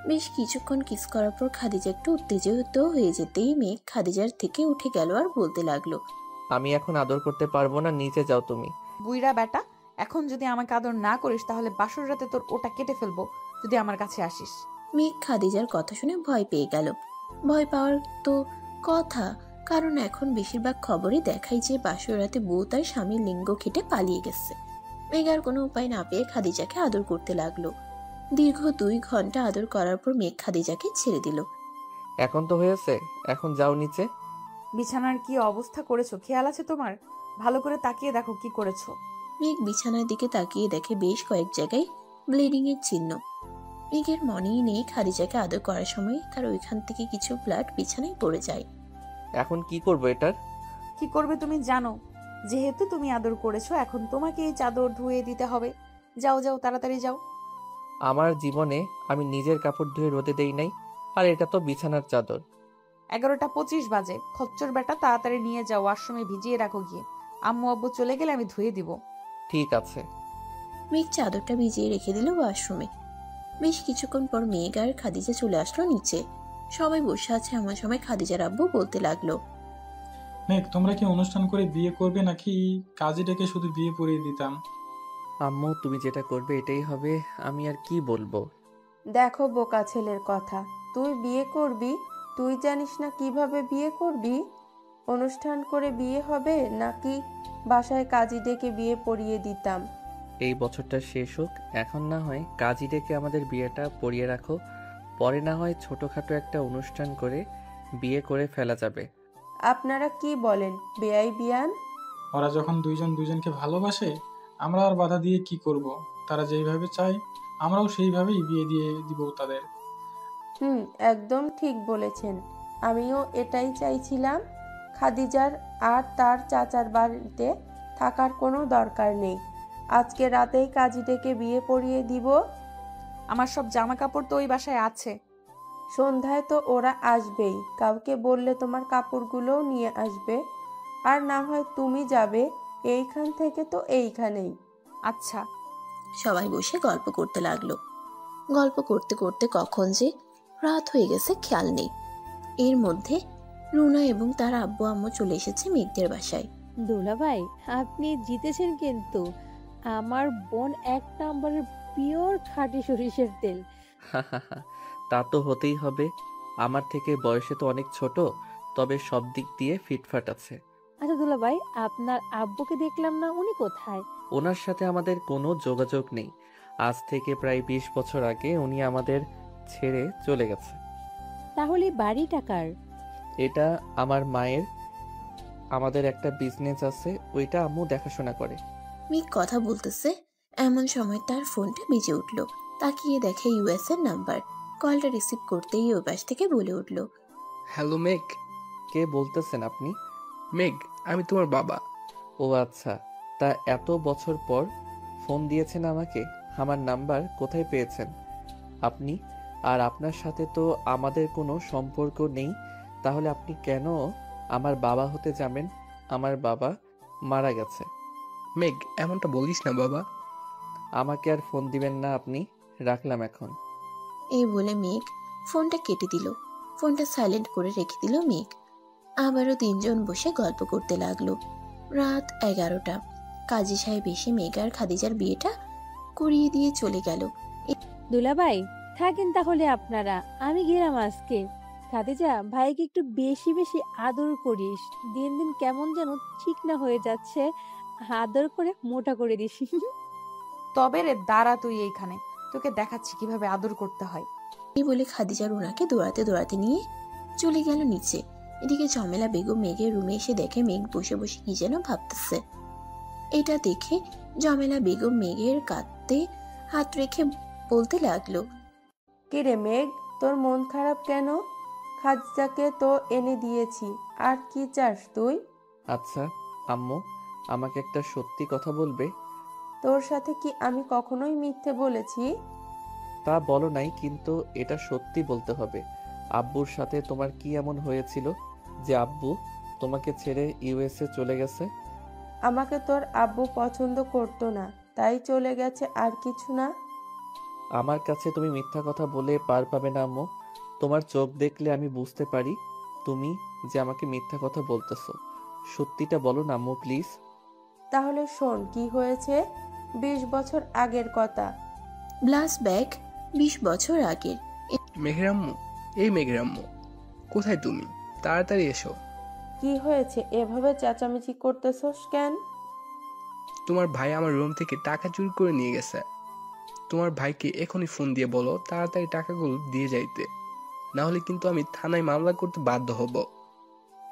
বেশ কিছুক্ষণ কিস করার পর খাদিজা একটু উত্তেজিত হয়ে যেতেই মেঘ খাদিজার থেকে উঠে গেল আর বলতে লাগলো, আমি এখন আদর করতে পারবো না, নিচে যাও তুমি। বুইড়া বেটা, এখন যদি আমাকে আদর না করিস তাহলে বাসর রাতে তোর ওটা কেটে ফেলবো যদি আমার কাছে আসিস। মেঘ খাদিজার কথা শুনে ভয় পেয়ে গেল। ভয় পাওয়ার তো কথা, কারণ এখন বেশিরভাগ খবরে দেখায় যে বাসর রাতে বউ তার স্বামীর লিঙ্গ কেটে পালিয়ে গেছে। মেঘ আর কোনো উপায় না পেয়ে খাদিজাকে আদর করতে লাগলো। দীর্ঘ 2 ঘন্টা আদর করার পর মেঘ খাদিজাকে ছেড়ে দিল। এখন তো হয়েছে, এখন যাও নিচে। বিছানার কি অবস্থা করেছো খেয়াল আছে তোমার? ভালো করে তাকিয়ে দেখো কি করেছো। মেঘ বিছানার দিকে তাকিয়ে দেখে বেশ কয়েক জায়গায় ব্লিডিং এর চিহ্ন। মেঘের মনেই নেই খাদিজাকে আদর করার সময় তার ওইখান থেকে কিছু ব্লাড বিছানায় পড়ে যায়। এখন কি করবো এটার? কি করবে তুমি জানো। যেহেতু তুমি আদর করেছো, এখন তোমাকে এই চাদর ধুয়ে দিতে হবে। যাও যাও, তাড়াতাড়ি যাও। আমার জীবনে আমি নিজের কাপড় ধুয়ে রোদে দেই নাই, আর এটা তো বিছানার চাদর। 11:25 বাজে। খচ্চর বেটা, তাড়াতাড়ি নিয়ে যাও, ওয়াশরুমে ভিজিয়ে রাখো গিয়ে। আম্মু আব্বু চলে গেলে আমি ধুয়ে দিব। ঠিক আছে। মেঘ চাদরটা ভিজিয়ে রেখে দিল ওয়াশরুমে। বেশ কিছুক্ষণ পর মেঘ আর খাদিজা চলে আসলো নিচে। সবাই বসে আছে, এমন সময় খাদিজার আব্বু বলতে লাগলো, মেঘ, তোমরা কি অনুষ্ঠান করে বিয়ে করবে নাকি কাজী ডেকে শুধু বিয়ে পড়িয়ে দিতাম? আম্মু, তুমি যেটা করবে এটাই হবে, আমি আর কি বলবো। দেখো বোকা ছেলের কথা, তুই বিয়ে করবি? তুই জানিস না কিভাবে বিয়ে করবি? অনুষ্ঠান করে বিয়ে হবে নাকি বাসায় কাজী ডেকে বিয়ে পড়িয়ে দিতাম? এই বছরটা শেষ হোক, এখন না হয় কাজী ডেকে আমাদের বিয়েটা পড়িয়ে রাখো, পরে না হয় ছোটখাটো একটা অনুষ্ঠান করে বিয়ে করে ফেলা যাবে। আপনারা কি বলেন বেয়াই বিয়ান? ওরা যখন দুইজন দুইজনকে ভালোবাসে, আমরা আর বাধা দিয়ে কি করব? তারা যেইভাবে চায় আমরাও সেইভাবেই বিয়ে দিয়ে দিব তাদের। একদম ঠিক বলেছেন। আমিও এটাই চাইছিলাম। খাদিজার আর তার চাচার বাড়িতে থাকার কোনো দরকার নেই। আজকে রাতেই কাজী ডেকে বিয়ে পড়িয়ে দিব। আমার সব জামা কাপড় তো ওই বাসায় আছে। সন্ধ্যায় তো ওরা আসবেই। কাউকে বললে তোমার কাপড়গুলোও নিয়ে আসবে। আর না হয় তুমি যাবে। এইখান থেকে তো এইখানেই। আচ্ছা। সবাই বসে গল্প করতে লাগলো। গল্প করতে করতে কখন যে রাত হয়ে গেছে খেয়াল নেই। এর মধ্যে রুনা এবং তার আব্বু আম্মু চলে এসেছে মেঘদের বাসায়। দুলাভাই, আপনি জিতেছেন কিন্তু। আমার বোন 1 নম্বরের পিওর খাঁটি সরিষার তেল। তা তো হতেই হবে। আমার থেকে বয়সে তো অনেক ছোট, তবে সব দিক দিয়ে ফিটফাট আছে। আচ্ছা দুলাভাই, আপনার আব্বুকে দেখলাম না, উনি কোথায়? ওনার সাথে আমাদের কোনো যোগাযোগ নেই। আজ থেকে প্রায় 20 বছর আগে উনি আমাদের ছেড়ে চলে গেছে। তাহলে বাড়িটা কার? এটা আমার মায়ের। আমাদের একটা বিজনেস আছে, ওইটা আম্মু দেখাশোনা করে। মেঘ কথা বলতেছে, এমন সময় তার ফোনটা বেজে উঠল। তাকিয়ে দেখে ইউএস এর নাম্বার। কলটা রিসিভ করতেই ওই পাশ থেকে বলে উঠল, হ্যালো মেঘ। কে বলতেছেন আপনি? মেঘ, আমি তোমার বাবা। ও আচ্ছা, তা এত বছর পর ফোন দিয়েছেন আমাকে। আমার নাম্বার কোথায় পেয়েছেন আপনি? আর আপনার সাথে তো আমাদের কোনো সম্পর্ক নেই, তাহলে আপনি কেন আমার বাবা হতে যাবেন? আমার বাবা মারা গেছে। মেঘ, এমনটা বলিস না বাবা। আমাকে আর ফোন দিবেন না আপনি, রাখলাম এখন। এই বলে মেঘ ফোনটা কেটে দিল। ফোনটা সাইলেন্ট করে রেখে দিল মেঘ। আবারও তিনজন বসে গল্প করতে লাগলো। রাত 11টা। কাজী সাহেব এসে মেঘ আর খাদিজার বিয়েটা করিয়ে দিয়ে চলে গেল। দুলাভাই, থাকেন তাহলে আপনারা, আমি গেলাম আজকে। খাদিজা, ভাইকে একটু বেশি বেশি আদর করিস। দিন দিন কেমন যেন ঠিক না হয়ে যাচ্ছে, আদর করে মোটা করে দিস। তবে রে, দাঁড়া তুই এইখানে, তোকে দেখাচ্ছি কিভাবে আদর করতে হয়। এই বলে খাদিজা রুনাকে দৌড়াতে দৌড়াতে নিয়ে চলে গেল নিচে। এদিকে ঝামেলা বেগম মেঘের রুমে এসে দেখে মেঘ বসে বসে কি যেন ভাবতেছে। এটা দেখে ঝামেলা বেগম মেঘের কাঁধে হাত রেখে বলতে লাগলো, কিরে মেঘ, তোর মন খারাপ কেন? খাদিজাকে তো এনে দিয়েছি, আর কি চাস তুই? আচ্ছা আম্মু, আমাকে একটা সত্যি কথা বলবে? তোর সাথে কি আমি কখনোই মিথ্যে বলেছি? তা বলো নাই, কিন্তু এটা সত্যি বলতে হবে। আব্বুর সাথে তোমার কি এমন হয়েছিল যে আব্বু তোমাকে ছেড়ে ইউএসএ চলে গেছে? আমাকে তোর আব্বু পছন্দ করতো না, তাই চলে গেছে, আর কিছু না। আমার কাছে তুমি মিথ্যা কথা বলে পার পাবে না আম্মু। তোমার চোখ দেখলে আমি বুঝতে পারি তুমি যে আমাকে মিথ্যা কথা বলতেছো। সত্যিটা বলো না আম্মু, প্লিজ। তাহলে শোন কি হয়েছে। 20 বছর আগের কথা। ব্লাস ব্যাগ 20 বছর আগের। মেঘের আম্মু, এই মেঘের আম্মু, কোথায় তুমি? তাড়াতাড়ি এসো। কি হয়েছে, এভাবে চেঁচামেচি করতেছস কেন? তোমার ভাই আমার রুম থেকে টাকা চুরি করে নিয়ে গেছে। তোমার ভাইকে এখনই ফোন দিয়ে বলো তাড়াতাড়ি টাকাগুলো দিয়ে যাইতে, না হলে কিন্তু আমি থানায় মামলা করতে বাধ্য হব।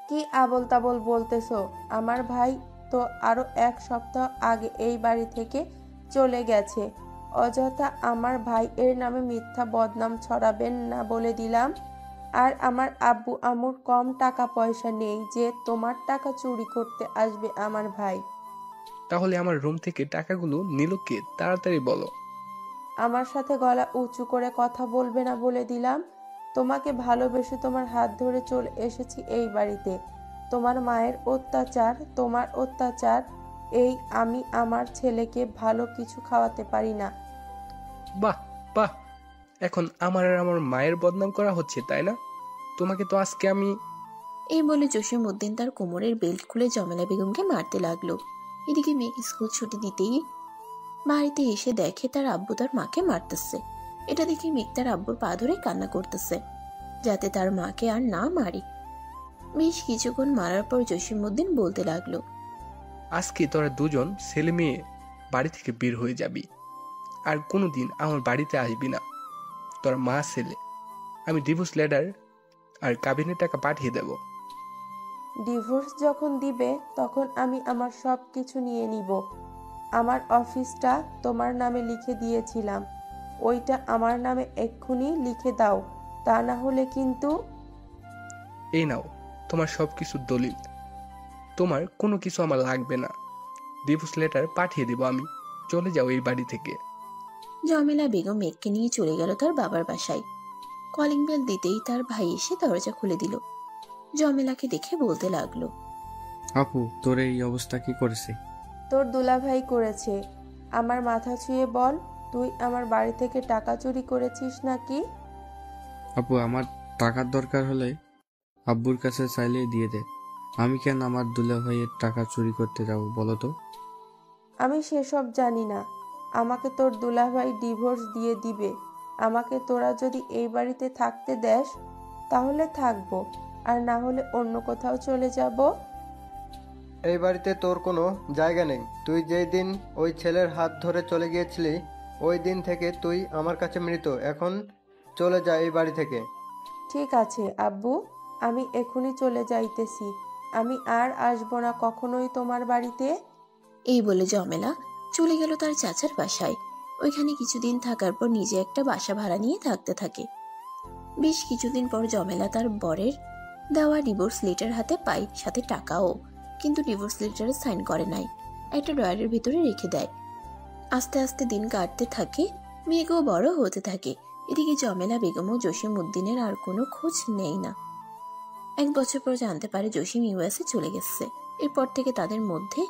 কি আবল তাবল বলতেছো? আমার ভাই তো আরো 1 সপ্তাহ আগে এই বাড়ি থেকে চলে গেছে। অযথা আমার ভাই এর নামে মিথ্যা বদনাম ছড়াবেন না বলে দিলাম। আর আমার আব্বু আম্মুর কম টাকা পয়সা নেই যে তোমার টাকা চুরি করতে আসবে আমার ভাই। তাহলে আমার রুম থেকে টাকাগুলো নিল কে? তাড়াতাড়ি বলো। আমার সাথে গলা উঁচু করে কথা বলবে না বলে দিলাম। তোমাকে ভালোবেসে তোমার হাত ধরে চলে এসেছি এই বাড়িতে। তোমার মায়ের অত্যাচার, তোমার অত্যাচার, এই আমি আমার ছেলেকে ভালো কিছু খাওয়াতে পারি না। বাহ বাহ, এখন আমার আর আমার মায়ের বদনাম করা হচ্ছে, তাই না? তোমাকে তো আজকে আমি। এই বলে জসিমউদ্দিন তার কোমরের বেল্ট খুলে জমেলা বেগমকে মারতে লাগলো। এদিকে মেঘ স্কুল ছুটি দিতেই বাড়িতে এসে দেখে তার আব্বু তার মাকে মারতেছে। এটা দেখে মেঘ তার আব্বুর পা ধরে কান্না করতেছে যাতে তার মাকে আর না মারে। বেশ কিছুক্ষণ মারার পর জসিমউদ্দিন বলতে লাগলো, আজকে তোরা দুজন ছেলে মেয়ে বাড়ি থেকে বের হয়ে যাবি, আর কোনোদিন আমার বাড়িতে আসবি না। তোর মা ছেলে। আমি ডিভোর্স লেটার আর কাবিনের টাকা পাঠিয়ে দেব। ডিভোর্স যখন দিবে তখন আমি আমার সব কিছু নিয়ে নিব। আমার অফিসটা তোমার নামে লিখে দিয়েছিলাম, ওইটা আমার নামে এক্ষুনি লিখে দাও। তা না হলে কিন্তু। এই নাও তোমার সব কিছু দলিল। তোমার কোনো কিছু আমার লাগবে না। ডিভোর্স লেটার পাঠিয়ে দেব আমি। চলে যাও এই বাড়ি থেকে। জমেলা বেগম মেঘকে নিয়ে চলে গেল তার বাবার বাসায়। কলিং বেল দিতেই তার ভাই এসে দরজা খুলে দিল। জমেলাকে দেখে বলতে লাগলো, আপু তোর এই অবস্থা কি করেছে? তোর দুলাভাই করেছে। আমার মাথা ছুঁয়ে বল, তুই আমার বাড়ি থেকে টাকা চুরি করেছিস নাকি? আপু আমার টাকার দরকার হলে আব্বুর কাছে চাইলে দিয়ে দে। আমি কেন আমার দুলাভাইয়ের টাকা চুরি করতে যাব বলো তো? আমি সেসব জানি না। আমাকে তোর দুলাভাই ডিভোর্স দিয়ে দিবে। আমাকে তোরা যদি এই বাড়িতে থাকতে দেস তাহলে থাকবো, আর না হলে অন্য কোথাও চলে যাব। এই বাড়িতে তোর কোনো জায়গা নেই। তুই যেই দিন ওই ছেলের হাত ধরে চলে গিয়েছিলি ওই দিন থেকে তুই আমার কাছে মৃত। এখন চলে যা এই বাড়ি থেকে। ঠিক আছে আব্বু, আমি এখনই চলে যাইতেছি। আমি আর আসবো না কখনোই তোমার বাড়িতে। এই বলে জমেলা চলে গেল তার চাচার বাসায়। ওইখানে কিছুদিন থাকার পর নিজে একটা বাসা ভাড়া নিয়ে থাকতে থাকে। বেশ কিছুদিন পর জমেলা তার বরের দেওয়া ডিভোর্স লেটার হাতে পায়, সাথে টাকাও। কিন্তু ডিভোর্স লেটারে সাইন করে নাই, একটা ড্রয়ারের ভিতরে রেখে দেয়। আস্তে আস্তে দিন কাটতে থাকে, মেয়েকেও বড় হতে থাকে। এদিকে জমেলা বেগম ও জসিম উদ্দিনের আর কোনো খোঁজ নেই না। 1 বছর পর জানতে পারে জসিম ইউএসএ চলে গেছে। এরপর থেকে তাদের মধ্যে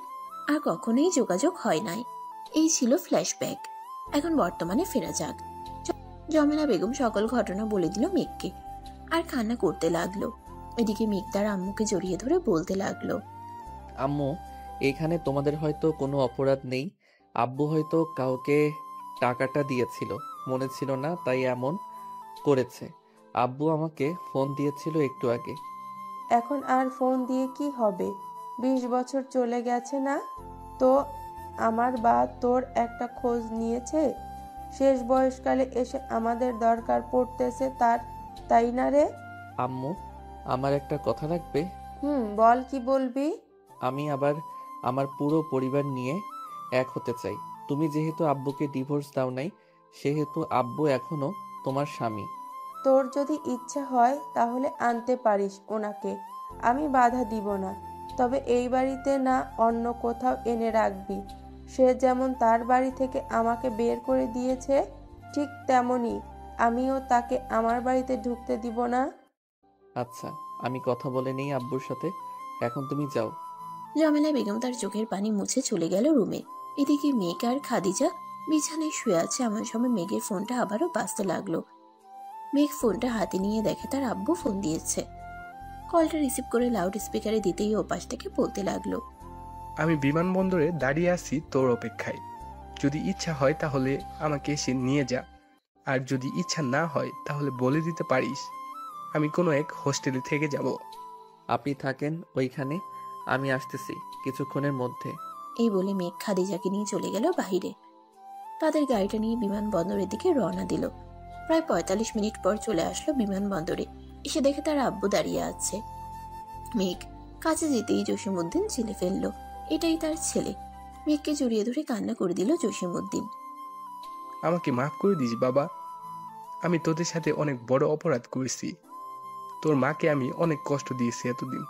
আর কখনোই যোগাযোগ হয় নাই। এই ছিল ফ্ল্যাশব্যাক। এখন বর্তমানে ফেরা যাক। জমেলা বেগম সকল ঘটনা বলে দিল মেঘকে, আর কান্না করতে লাগলো। এদিকে মেঘ তার আম্মুকে জড়িয়ে ধরে বলতে লাগলো, আম্মু, এখানে তোমাদের হয়তো কোনো অপরাধ নেই। আব্বু হয়তো কাউকে টাকাটা দিয়েছিল, মনে ছিল না, তাই এমন করেছে। আব্বু আমাকে ফোন দিয়েছিল একটু আগে। এখন আর ফোন দিয়ে কি হবে? 20 বছর চলে গেছে না তো? আমার বা তোর একটা খোঁজ নিয়েছে? শেষ বয়সকালে এসে আমাদের দরকার পড়তেছে তার, তাই না রে? আম্মু, আমার একটা কথা রাখবে? বল, কি বলবি? আমি আবার আমার পুরো পরিবার নিয়ে এক হতে চাই। তুমি যেহেতু আব্বুকে ডিভোর্স দাও নাই, সেহেতু আব্বু এখনো তোমার স্বামী। তোর যদি ইচ্ছা হয় তাহলে আনতে পারিস ওনাকে, আমি বাধা দিব না। তবে এই বাড়িতে না, অন্য কোথাও এনে রাখবি। সে যেমন তার বাড়ি থেকে আমাকে বের করে দিয়েছে, ঠিক তেমনি আমিও তাকে আমার বাড়িতে ঢুকতে দিব না। আচ্ছা, আমি কথা বলে নেই আব্বুর সাথে। এখন তুমি যাও। জমেলা বেগম তার চোখের পানি মুছে চলে গেল রুমে। এদিকে মেঘ আর খাদিজা বিছানায় শুয়ে আছে। এমন সময় মেঘের ফোনটা আবারও বাজতে লাগলো। মেঘ ফোনটা হাতে নিয়ে দেখে তার আব্বু ফোন দিয়েছে। কলটা রিসিভ করে লাউড স্পিকারে দিতেই ওপাশ থেকে বলতে লাগলো, আমি বিমানবন্দরে দাঁড়িয়ে আছি তোর অপেক্ষায়। যদি ইচ্ছা হয় তাহলে আমাকে এসে নিয়ে যা, আর যদি ইচ্ছা না হয় তাহলে বলে দিতে পারিস আমি কোনো এক হোস্টেলে থেকে যাব। আপনি থাকেন ওইখানে, আমি আসতেছি কিছুক্ষণের মধ্যে। এই বলে মেঘ খাদিজাকে নিয়ে চলে গেল বাহিরে। তাদের গাড়িটা নিয়ে বিমানবন্দরের দিকে রওনা দিল। প্রায় 45 মিনিট পর চলে আসলো বিমানবন্দরে। এসে দেখে তার আব্বু দাঁড়িয়ে আছে। মেঘ কাছে যেতেই জসিমউদ্দিন ছেলে ফেললো, এটাই তার ছেলে। মেঘকে জড়িয়ে ধরে কান্না করে দিল জসিমউদ্দিন। আমাকে মাফ করে দিস বাবা, আমি তোদের সাথে অনেক বড় অপরাধ করেছি। তোর মাকে আমি অনেক কষ্ট দিয়েছি এতদিন।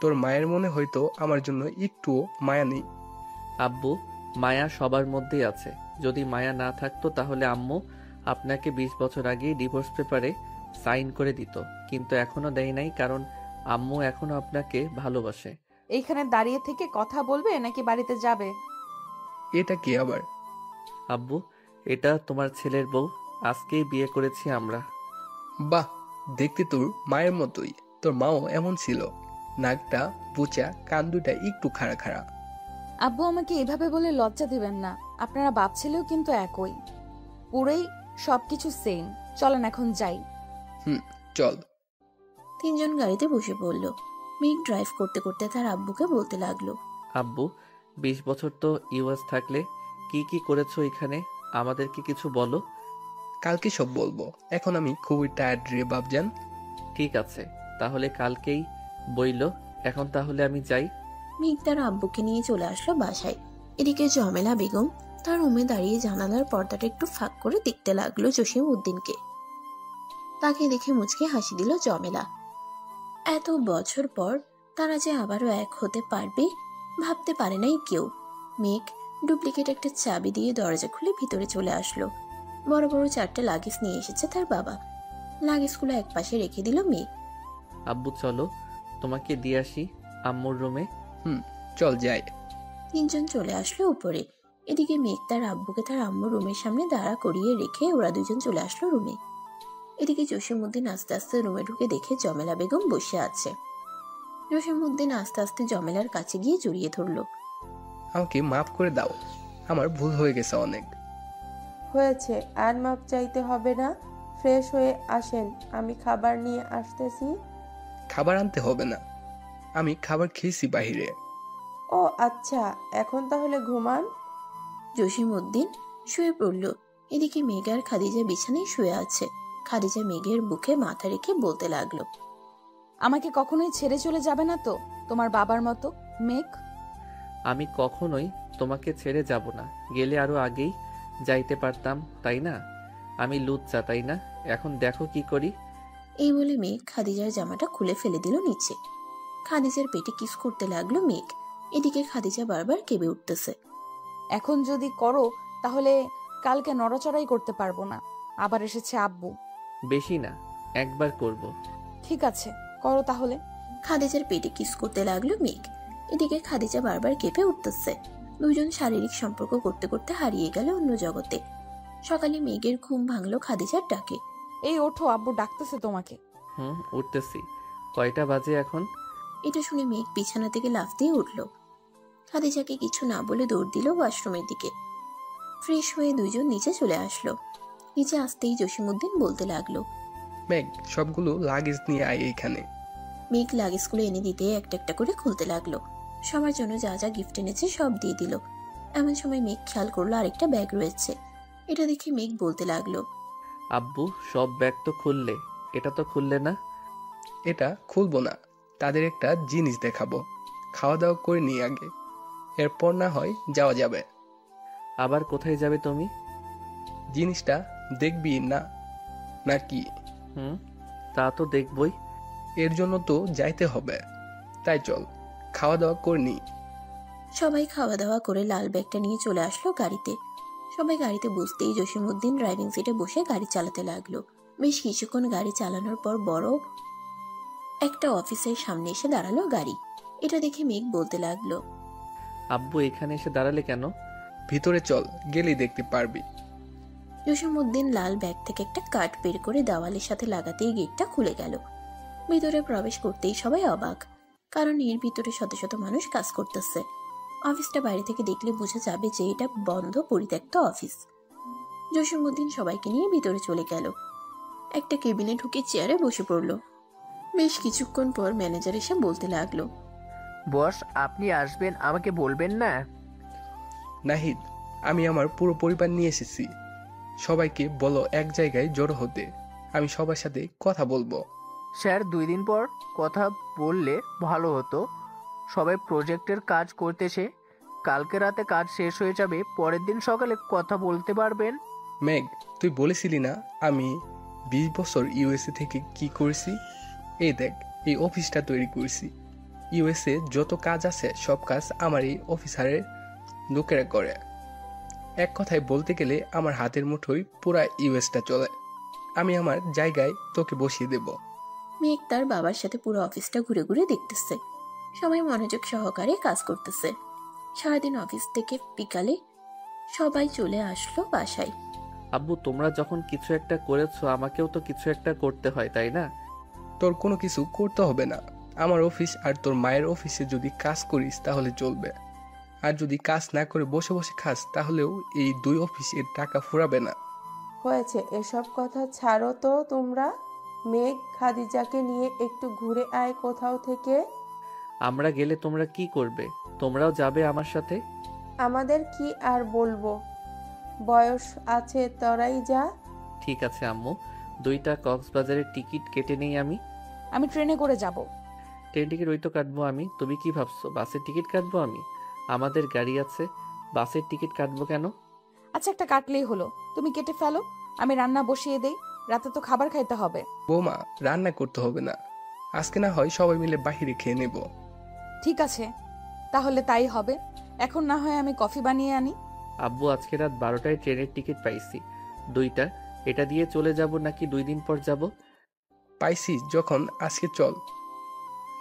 তোর মায়ের মনে হয়তো আমার জন্য একটুও মায়া নেই। আব্বু, মায়া সবার মধ্যেই আছে। যদি মায়া না থাকতো তাহলে আম্মু আপনাকে 20 বছর আগেই ডিভোর্স পেপারে সাইন করে দিত, কিন্তু এখনো দেয় নাই, কারণ আম্মু এখনো আপনাকে ভালোবাসে। এইখানে দাঁড়িয়ে থেকে কথা বলবে নাকি বাড়িতে যাবে? এটা কি আবার? আব্বু, এটা তোমার ছেলের বউ, আজকেই বিয়ে করেছি আমরা। বাহ, দেখতে তোর মায়ের মতোই। তোর মাও এমন ছিল, নাকটা বুচা, কান দুটা একটু খাড়া খাড়া। আব্বু, আমাকে এভাবে বলে লজ্জা দিবেন না। আপনারা বাপ ছেলেও কিন্তু একই, পুরোই সবকিছু সেম। চলেন এখন যাই। চল। 3 জন গাড়িতে বসে পড়ল। মেঘ ড্রাইভ করতে করতে তার আব্বুকে বলতে লাগলো, আব্বু, 20 বছর তো ইউএস থাকলে কি কি করেছো এখানে, আমাদেরকে কিছু বলো। কালকে সব বলবো, এখন আমি খুবই টায়ার্ড রে বাপজান। ঠিক আছে, তাহলে কালকেই বইলো। এখন তাহলে আমি যাই। মেঘ তার আব্বুকে নিয়ে চলে আসলো বাসায়। এদিকে জমেলা বেগম তার রুমে দাঁড়িয়ে জানালার পর্দাটা একটু ফাঁক করে দেখতে লাগলো জসিমউদ্দিনকে। তাকে দেখে মুচকে হাসি দিল জমেলা। এত বছর পর তারা যে আবারও এক হতে পারবে ভাবতে পারে নাই কেউ। মেঘ ডুপ্লিকেট একটা চাবি দিয়ে দরজা খুলে ভিতরে চলে আসলো। বড় বড় 4টে লাগেজ নিয়ে এসেছে তার বাবা। লাগেজগুলো এক পাশে রেখে দিল মেঘ। আব্বু চলো তোমাকে দিয়ে আসি আম্মুর রুমে। চল যাই। তিনজন চলে আসলো উপরে। এদিকে মেঘ তার আব্বুকে তার আম্মুর রুমের সামনে দাঁড়া করিয়ে রেখে ওরা দুজন চলে আসলো রুমে। এদিকে জসিমউদ্দিন আস্তে আস্তে রুমে ঢুকে দেখে জমেলা বেগম বসে আছে। জসিমউদ্দিন আস্তে আস্তে জমেলার কাছে গিয়ে জড়িয়ে ধরল। আমাকে মাফ করে দাও, আমার ভুল হয়ে গেছে অনেক। হয়েছে, আর মাপ চাইতে হবে না। ফ্রেশ হয়ে আসেন, আমি খাবার নিয়ে আসতেছি। খাবার আনতে হবে না, আমি খাবার খেয়েছি বাহিরে। ও আচ্ছা, এখন তাহলে ঘুমান। জসিমউদ্দিন শুয়ে পড়ল। এদিকে মেঘ আর খাদিজা বিছানায় শুয়ে আছে। খাদিজা মেঘের বুকে মাথা রেখে বলতে লাগলো, আমাকে কখনোই ছেড়ে চলে যাবে না তো তোমার বাবার মতো মেঘ? আমি কখনোই তোমাকে ছেড়ে যাব না। গেলে আরো আগেই যাইতে পারতাম, তাই না? আমি লুচ্চা, তাই না? এখন দেখো কি করি। এই বলে মেঘ খাদিজার জামাটা খুলে ফেলে দিল নিচে। খাদিজার পেটে কিস করতে লাগলো মেঘ। এদিকে খাদিজা বারবার কেঁপে উঠতেছে। এখন যদি করো তাহলে কালকে নড়াচড়াই করতে পারবো না। আবার এসেছে আব্বু। বেশি না, একবার করব। ঠিক আছে, করো তাহলে। খাদিজার পেটে কিস করতে লাগলো মেঘ। এদিকে খাদিজা বারবার কেঁপে উঠতেছে। দুজন শারীরিক সম্পর্ক করতে করতে হারিয়ে গেল অন্য জগতে। সকালে মেঘের ঘুম ভাঙলো খাদিজার ডাকে। এই ওঠো, আব্বু ডাকতেছে তোমাকে। উঠতেছি। কয়টা বাজে এখন? এটা শুনে মেঘ বিছানা থেকে লাফ দিয়ে উঠল। খাদিজাকে কিছু না বলে দৌড় দিল ওয়াশরুমের দিকে। ফ্রেশ হয়ে দুইজন নিচে চলে আসলো। নিচে আসতেই জসিমউদ্দিন বলতে লাগলো, মেঘ, সবগুলো লাগেজ নিয়ে আয় এইখানে। মেঘ লাগেজগুলো এনে দিতে একটা একটা করে খুলতে লাগলো। সবার জন্য যা যা গিফট এনেছে সব দিয়ে দিল। এমন সময় মেঘ খেয়াল করলো আরেকটা ব্যাগ রয়েছে। এটা দেখে মেঘ বলতে লাগলো, আব্বু সব ব্যাগ তো খুললে, এটা তো খুললে না। এটা খুলবো না, তাদের একটা জিনিস দেখাবো। খাওয়া দাওয়া করে নিয়ে আগে, এরপর না হয় যাওয়া যাবে। আবার কোথায় যাবে তুমি? জিনিসটা দেখবি না নাকি? তা তো দেখবই। এর জন্য তো যাইতে হবে, তাই চল খাওয়া দাওয়া করে নি। সবাই খাওয়া দাওয়া করে লাল ব্যাগটা নিয়ে চলে আসলো গাড়িতে। সবাই গাড়িতে বসতেই জসিমউদ্দিন ড্রাইভিং সিটে বসে গাড়ি চালাতে লাগলো। বেশ কিছুক্ষণ গাড়ি চালানোর পর বড় একটা অফিসের সামনে এসে দাঁড়ালো গাড়ি। এটা দেখে মেঘ বলতে লাগলো, আব্বু এখানে এসে দাঁড়ালে কেন? ভিতরে চল, গেলেই দেখতে পারবি। জসিমউদ্দিন লাল ব্যাগ থেকে একটা কাঠ বের করে দেওয়ালের সাথে লাগাতেই গেটটা খুলে গেল। ভিতরে প্রবেশ করতেই সবাই অবাক, কারণ এর ভিতরে শত শত মানুষ কাজ করতেছে। অফিসটা বাইরে থেকে দেখলে বোঝা যাবে যে এটা বন্ধ পরিত্যক্ত অফিস। জসিমউদ্দিন সবাইকে নিয়ে ভিতরে চলে গেল। একটা কেবিনে ঢুকে চেয়ারে বসে পড়ল। বেশ কিছুক্ষণ পর ম্যানেজার এসে বলতে লাগলো, বস, আপনি আসবেন, আমাকে বলবেন না? নাহিদ, আমি আমার পুরো পরিবার নিয়ে এসেছি। সবাইকে বলো এক জায়গায় জড়ো হতে, আমি সবার সাথে কথা বলবো। স্যার, 2 দিন পর কথা বললে ভালো হতো। সবাই প্রজেক্টের কাজ করতেছে, কালকে রাতে কাজ শেষ হয়ে যাবে, পরের দিন সকালে কথা বলতে পারবেন। মেঘ, তুই বলেছিলি না আমি 20 বছর ইউএসএ থেকে কি করেছি? এই দেখ, এই অফিসটা তৈরি করেছি। ইউএসএ যত কাজ আছে সব কাজ আমার এই অফিসারের লোকেরা করে। এক কথায় বলতে গেলে আমার হাতের মুঠোয় পুরা ইউএসটা চলে। আমি আমার জায়গায় তোকে বসিয়ে দেব। মেঘ তার বাবার সাথে পুরো অফিসটা ঘুরে ঘুরে দেখতেছে। সবাই মনোযোগ সহকারে কাজ করতেছে। সারাদিন অফিস থেকে বিকালে সবাই চলে আসলো বাসায়। আব্বু, তোমরা যখন কিছু একটা করেছো, আমাকেও তো কিছু একটা করতে হয়, তাই না? তোর কোনো কিছু করতে হবে না। আমার অফিস আর তোর মায়ের অফিসে যদি কাজ করিস তাহলে চলবে, আর যদি কাজ না করে বসে বসে খাস তাহলেও এই 2 অফিসের টাকা ফুরাবে না। হয়েছে, এসব কথা ছাড়ো তো তোমরা। মেঘ, খাদিজাকে নিয়ে একটু ঘুরে আয় কোথাও থেকে। আমরা গেলে তোমরা কি করবে? তোমরাও যাবে আমার সাথে? আমাদের কি আর বলবো, বয়স আছে, তোরাই যা। ঠিক আছে আম্মু, 2টা কক্সবাজারের টিকিট কেটে নেই আমি। আমি ট্রেনে করে যাব। ট্রেন টিকিট ওই তো কাটবো আমি। তুমি কি ভাবছো বাসের টিকিট কাটবো আমি? আমাদের গাড়ি আছে, বাসের টিকিট কাটবো কেন? আচ্ছা, একটা কাটলেই হলো, তুমি কেটে ফেলো, আমি রান্না বসিয়ে দেই। রাতে তো খাবার খাইতে হবে। বৌমা, রান্না করতে হবে না, আজকে না হয় সবাই মিলে বাহিরে খেয়ে নেব। ঠিক আছে, তাহলে তাই হবে। এখন না হয় আমি কফি বানিয়ে আনি। আব্বু, আজকে রাত 12টায় ট্রেনের টিকিট পাইছি, 2টা। এটা দিয়ে চলে যাব নাকি 2 দিন পর যাব? পাইছিস যখন আজকে চল,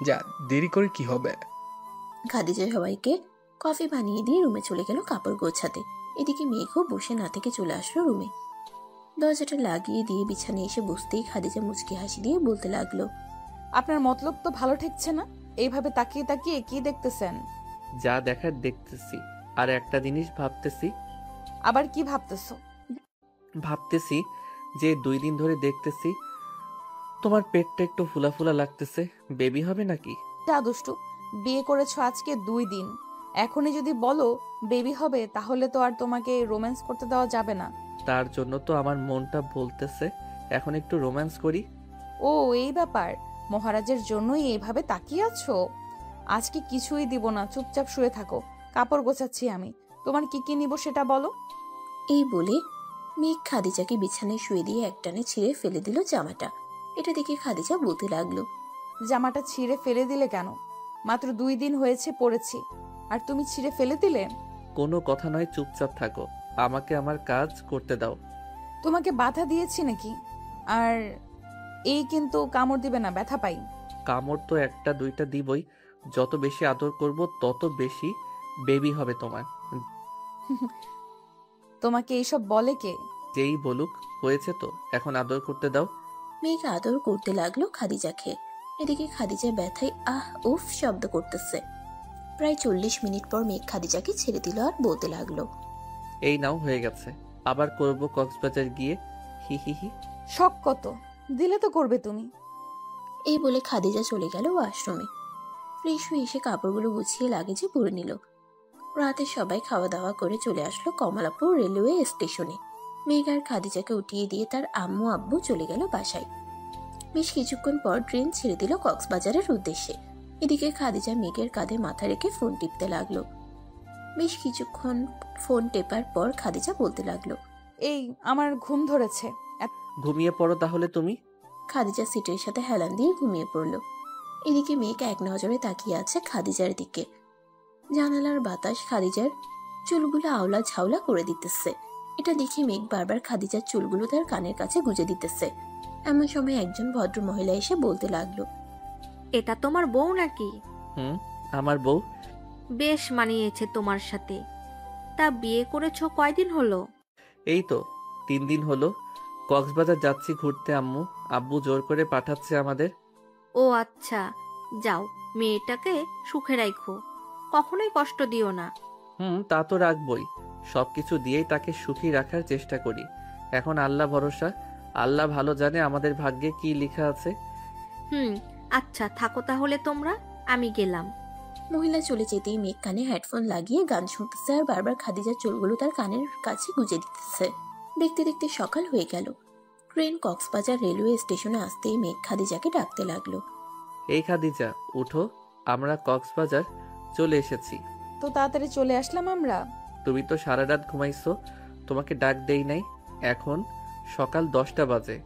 যা, দেরি করে কি হবে। খাদিজা সবাইকে কফি বানিয়ে দিয়ে রুমে চলে গেল কাপড় গোছাতে। এদিকে মেঘও বসে না থেকে চলে আসলো রুমে। দরজাটা লাগিয়ে দিয়ে বিছানায় এসে বসতেই খাদিজা মুচকি হাসি দিয়ে বলতে লাগলো, আপনার মতলব তো ভালো ঠেকছে না। এইভাবে তাকিয়ে তাকিয়ে কি দেখতেছেন? যা দেখার দেখতেছি, আর একটা জিনিস ভাবতেছি। আবার কি ভাবতেছো? ভাবতেছি যে 2 দিন ধরে দেখতেছি তোমার পেটটা একটু ফুলা ফুলা লাগতেছে, বেবি হবে নাকি? যা দুষ্টু, বিয়ে করেছো আজকে 2 দিন, এখনই যদি বলো বেবি হবে তাহলে তো আর তোমাকে রোম্যান্স করতে দেওয়া যাবে না। তার জন্য তো আমার মনটা বলতেছে এখন একটু রোম্যান্স করি। ও, এই ব্যাপার। মহারাজের জন্যই এইভাবে তাকিয়ে আছো? আজকে কিছুই দিব না, চুপচাপ শুয়ে থাকো। কাপড় গোছাচ্ছি আমি, তোমার কি কি নিব সেটা বলো। এই বলে মেঘ খাদিজাকে বিছানায় শুয়ে দিয়ে একটানে ছিঁড়ে ফেলে দিল জামাটা। এটা দেখে খাদিজা বলতে লাগলো, জামাটা ছিঁড়ে ফেলে দিলে কেন? মাত্র 2 দিন হয়েছে পড়েছি, আর তুমি ছিঁড়ে ফেলে দিলে? কোনো কথা নয়, চুপচাপ থাকো, আমাকে আমার কাজ করতে দাও। তোমাকে বাধা দিয়েছি নাকি? আর এই কিন্তু কামড় দিবে না, ব্যথা পাই। কামড় তো 1টা 2টা দিবই, যত বেশি আদর করব তত বেশি বেবি হবে তোমার। তোমাকে এইসব বলে কে? যেই বলুক, হয়েছে তো, এখন আদর করতে দাও। মেঘ আদর করতে লাগলো খাদিজাকে। এদিকে খাদিজা ব্যথায় আহ উফ শব্দ করতেছে। প্রায় 40 মিনিট পর মেঘ খাদিজাকে ছেড়ে দিল আর বলতে লাগলো, এই নাও, হয়ে গেছে, আবার করব কক্সবাজার গিয়ে, হি হি হি। শখ কত, দিলে তো করবে তুমি। এই বলে খাদিজা চলে গেল ওয়াশরুমে। ফ্রেশ হয়ে এসে কাপড়গুলো গুছিয়ে লাগেজে পরে নিল। রাতে সবাই খাওয়া দাওয়া করে চলে আসলো কমলাপুর রেলওয়ে স্টেশনে। মেঘ আর খাদিজাকে উঠিয়ে দিয়ে তার আম্মু আব্বু চলে গেল বাসায়। বেশ কিছুক্ষণ পর ট্রেন ছেড়ে দিল কক্সবাজারের উদ্দেশ্যে। এদিকে খাদিজা মেঘের কাঁধে মাথা রেখে ফোন টিপতে লাগলো। বেশ কিছুক্ষণ ফোন টেপার পর খাদিজা বলতে লাগলো, এই আমার ঘুম ধরেছে। ঘুমিয়ে পড়ো তাহলে তুমি। খাদিজা সিটের সাথে হেলান দিয়ে ঘুমিয়ে পড়ল। এদিকে মেঘ এক নজরে তাকিয়ে আছে খাদিজার দিকে। জানালার বাতাস খাদিজার চুলগুলো আওলা ঝাউলা করে দিতেছে। এটা দেখে মেঘ বারবার খাদিজার চুলগুলো তার কানের কাছে গুজে দিতেছে। এমন সময় একজন ভদ্র মহিলা এসে বলতে লাগলো, এটা তোমার বউ নাকি? আমার বউ। বেশ মানিয়েছে তোমার সাথে। তা বিয়ে করেছো কয়দিন হলো? এই তো 3 দিন হলো। কক্সবাজার যাচ্ছি ঘুরতে আম্মু, আব্বু জোর করে পাঠাচ্ছে আমাদের। ও আচ্ছা, যাও, মেয়েটাকে সুখে রাখো, কখনোই কষ্ট দিও না। তা তো রাখবই, সবকিছু দিয়েই তাকে সুখী রাখার চেষ্টা করি। এখন আল্লাহ ভরসা, আল্লাহ ভালো জানে আমাদের ভাগ্যে কি লেখা আছে। আচ্ছা থাকো তাহলে তোমরা, আমি গেলাম। মহিলা চলে যেতেই মেঘ কানে হেডফোন লাগিয়ে গান শুনতেছে আর বারবার খাদিজার চুলগুলো তার কানের কাছে গুজে দিতেছে। দেখতে দেখতে সকাল হয়ে গেল। ট্রেন কক্সবাজার রেলওয়ে স্টেশনে আসতেই মেঘ খাদিজাকে ডাকতে লাগলো, এই খাদিজা, উঠো, আমরা কক্সবাজার চলে এসেছি। তো তাড়াতাড়ি চলে আসলাম আমরা। তুমি তো সারা রাত ঘুমাইছো, তোমাকে ডাক দেই নাই। এখন সকাল 10টা বাজে।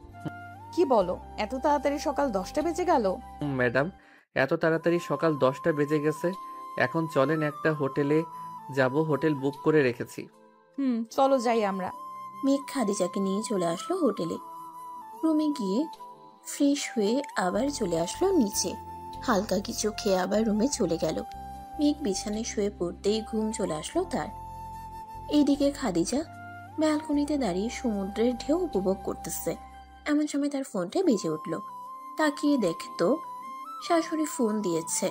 কি বলো, এত তাড়াতাড়ি সকাল 10টা বেজে গেল? ম্যাডাম, এত তাড়াতাড়ি সকাল 10টা বেজে গেছে। এখন চলেন একটা হোটেলে যাব, হোটেল বুক করে রেখেছি। চলো যাই আমরা। মেঘ খাদিজাকে নিয়ে চলে আসলো হোটেলে। রুমে গিয়ে ফ্রেশ হয়ে আবার চলে আসলো নিচে। হালকা কিছু খেয়ে আবার রুমে চলে গেল। মেঘ বিছানায় শুয়ে পড়তেই ঘুম চলে আসলো তার। এইদিকে খাদিজা ব্যালকনিতে দাঁড়িয়ে সমুদ্রের ঢেউ উপভোগ করতেছে। এমন সময় তার ফোনটা বেজে উঠল। তাকিয়ে দেখতো শাশুড়ি ফোন দিয়েছে।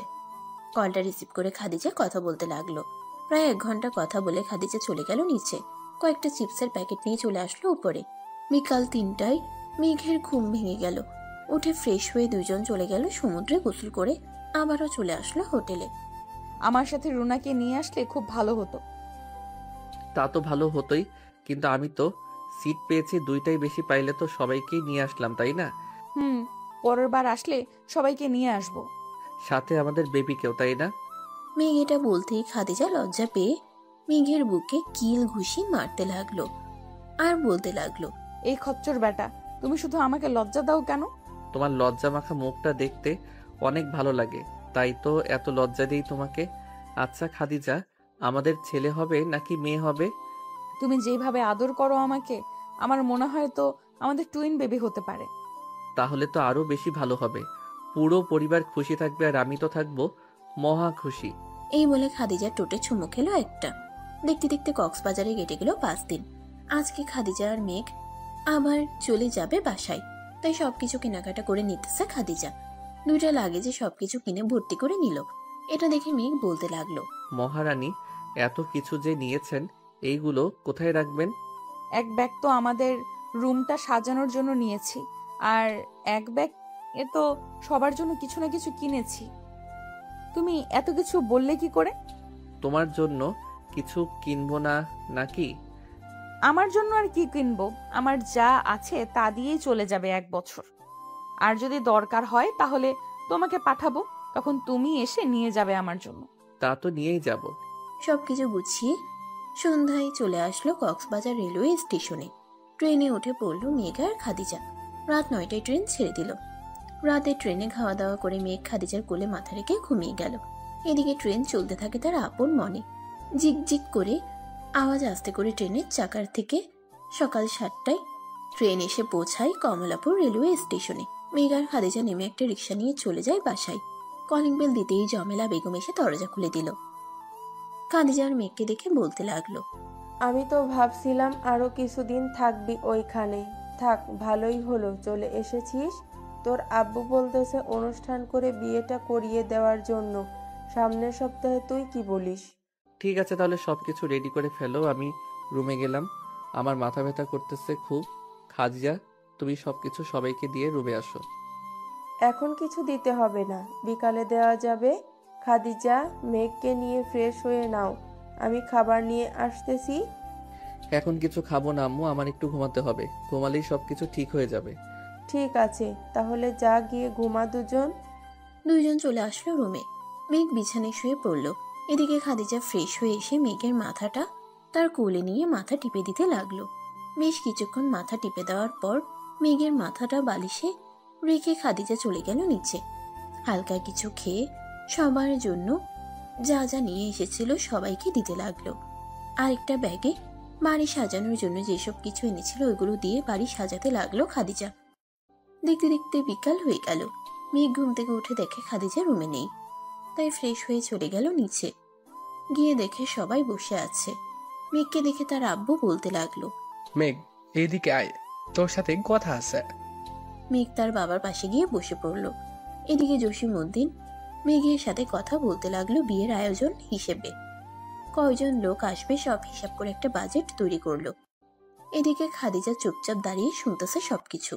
কলটা রিসিভ করে খাদিজা কথা বলতে লাগলো। প্রায় 1 ঘন্টা কথা বলে খাদিজা চলে গেল নিচে। কয়েকটা চিপসের প্যাকেট নিয়ে চলে আসলো উপরে। বিকাল 3টায় মেঘের ঘুম ভেঙে গেল। উঠে ফ্রেশ হয়ে দুজন চলে গেল সমুদ্রে গোসল করে। আবারও চলে আসলো হোটেলে। আমার সাথে রুনাকে নিয়ে আসলে খুব ভালো হতো। তা তো ভালো হতোই, কিন্তু আমি তো সিট পেয়েছি 2টাই, বেশি পাইলে তো সবাইকেই নিয়ে আসলাম, তাই না? পরের বার আসলে সবাইকে নিয়ে আসবো, সাথে আমাদের বেবিকেও, তাই না? মেঘ এটা বলতেই খাদিজা লজ্জা পেয়ে মেঘের বুকে কিল ঘুষি মারতে লাগলো আর বলতে লাগলো, এই খচ্চর বেটা, তুমি শুধু আমাকে লজ্জা দাও কেন? তোমার লজ্জা মাখা মুখটা দেখতে অনেক ভালো লাগে, তাই তো এত লজ্জা দিই তোমাকে। আচ্ছা খাদিজা, আমাদের ছেলে হবে নাকি মেয়ে হবে? তুমি যেভাবে আদর করো আমাকে, আমার মনে হয় তো আমাদের টুইন বেবি হতে পারে। তাহলে তো আরো বেশি ভালো হবে। পুরো পরিবার খুশি থাকবে আর আমি তো থাকবো মহা খুশি। এই বলে খাদিজা টোটে চুমু খেলো একটা। দেখতে দেখতে কক্সবাজারে কেটে গেল 5 দিন। আজকে খাদিজা আর মেঘ আবার চলে যাবে বাসায়, তাই সবকিছু কেনাকাটা করে নিতেছে খাদিজা। 2টা লাগেজে সবকিছু কিনে ভর্তি করে নিল। এটা দেখে মেঘ বলতে লাগলো, মহারানী, এত কিছু যে নিয়েছেন, এইগুলো কোথায় রাখবেন? এক ব্যাগ তো আমাদের রুমটা সাজানোর জন্য নিয়েছি, আর এক ব্যাগ এ তো সবার জন্য কিছু না কিছু কিনেছি। তুমি এত কিছু বললে কি করে? তোমার জন্য কিছু কিনবো না নাকি? আমার জন্য আর কি কিনবো? আমার যা আছে তা দিয়েই চলে যাবে 1 বছর। আর যদি দরকার হয় তাহলে তোমাকে পাঠাবো, তখন তুমি এসে নিয়ে যাবে আমার জন্য। তা তো নিয়েই যাব। সবকিছু গুছিয়ে সন্ধ্যায় চলে আসলো কক্সবাজার রেলওয়ে স্টেশনে। ট্রেনে উঠে পড়ল মেঘ আর খাদিজা। রাত 9টায় ট্রেন ছেড়ে দিল। রাতে ট্রেনে খাওয়া দাওয়া করে মেঘ খাদিজার কোলে মাথা রেখে ঘুমিয়ে গেল। এদিকে ট্রেন চলতে থাকে তার আপন মনে। জিক করে আওয়াজ আসতে করে ট্রেনের চাকার থেকে সকাল 7টায় ট্রেন এসে পৌঁছায় কমলাপুর রেলওয়ে স্টেশনে। মেঘ আর খাদিজা নেমে একটা রিক্সা নিয়ে চলে যায় বাসায়। কলিং বেল দিতেই জমেলা বেগম এসে দরজা খুলে দিল। খাদিজা আর মেঘকে দেখে বলতে লাগলো, আমি তো ভাবছিলাম আরো কিছুদিন থাকবি ওইখানে। থাক, ভালোই হলো চলে এসেছিস। তোর আব্বু বলতেছে অনুষ্ঠান করে বিয়েটা করিয়ে দেওয়ার জন্য। সামনের সপ্তাহে তুই কি বলিস? ঠিক আছে, তাহলে সবকিছু রেডি করে ফেলো, আমি রুমে গেলাম। আমার মাথা ব্যথা করতেছে খুব। খাদিজা, তুমি সবকিছু সবাইকে দিয়ে রুমে আসো। এখন কিছু দিতে হবে না, বিকালে দেওয়া যাবে। খাদিজা, মেঘকে নিয়ে ফ্রেশ হয়ে নাও, আমি খাবার নিয়ে আসতেছি। এখন কিছু খাবো না আম্মু, আমার একটু ঘুমাতে হবে। ঘুমালেই সবকিছু ঠিক হয়ে যাবে। ঠিক আছে, তাহলে যা গিয়ে ঘুমা দুজন। দুইজন চলে আসলো রুমে। মেঘ বিছানায় শুয়ে পড়ল। এদিকে খাদিজা ফ্রেশ হয়ে এসে মেঘের মাথাটা তার কোলে নিয়ে মাথা টিপে দিতে লাগলো। বেশ কিছুক্ষণ মাথা টিপে দেওয়ার পর মেঘের মাথাটা বালিশে রেখে খাদিজা চলে গেল নিচে। হালকা কিছু খেয়ে সবার জন্য যা যা নিয়ে এসেছিল সবাইকে দিতে লাগলো। আরেকটা ব্যাগে বাড়ি সাজানোর জন্য যেসব কিছু এনেছিল ওইগুলো দিয়ে বাড়ি সাজাতে লাগলো খাদিজা। দেখতে দেখতে বিকাল হয়ে গেল। মেঘ ঘুম থেকে উঠে দেখে খাদিজা রুমে নেই, তাই ফ্রেশ হয়ে চলে গেল নিচে। গিয়ে দেখে সবাই বসে আছে। মেঘকে দেখে তার আব্বু বলতে লাগলো, মেঘ, এইদিকে আয়, তোর সাথে কথা আছে। মেঘ তার বাবার পাশে গিয়ে বসে পড়ল। এদিকে জসিমউদ্দিন মেঘের সাথে কথা বলতে লাগলো বিয়ের আয়োজন হিসেবে। কয়জন লোক আসবে সব হিসাব করে একটা বাজেট তৈরি করলো। এদিকে খাদিজা চুপচাপ দাঁড়িয়ে শুনতেছে সবকিছু।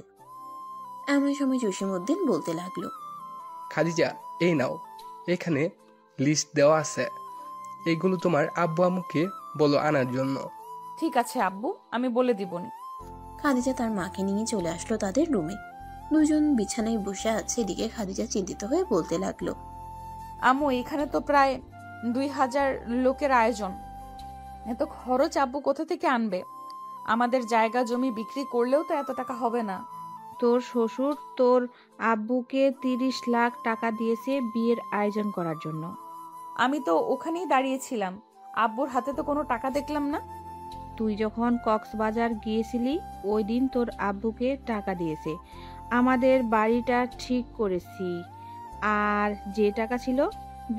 এমন সময় জসিমউদ্দিন বলতে লাগলো, খাদিজা, এই নাও, এখানে লিস্ট দেওয়া আছে। এইগুলো তোমার আব্বু আম্মুকে বলো আনার জন্য। ঠিক আছে আব্বু, আমি বলে দিবনি। খাদিজা তার মাকে নিয়ে চলে আসলো তাদের রুমে। দুজন বিছানায় বসে আছে। এদিকে খাদিজা চিন্তিত হয়ে বলতে লাগলো, আম্মু, এখানে তো প্রায় 2000 লোকের আয়োজন। এত খরচ আব্বু কোথা থেকে আনবে? আমাদের জায়গা জমি বিক্রি করলেও তো এত টাকা হবে না। তোর শ্বশুর তোর আব্বুকে 30 লাখ টাকা দিয়েছে বিয়ের আয়োজন করার জন্য। আমি তো ওখানেই দাঁড়িয়েছিলাম, আব্বুর হাতে তো কোনো টাকা দেখলাম না। তুই যখন কক্সবাজার গিয়েছিলি ওই দিন তোর আব্বুকে টাকা দিয়েছে। আমাদের বাড়িটা ঠিক করেছি, আর যে টাকা ছিল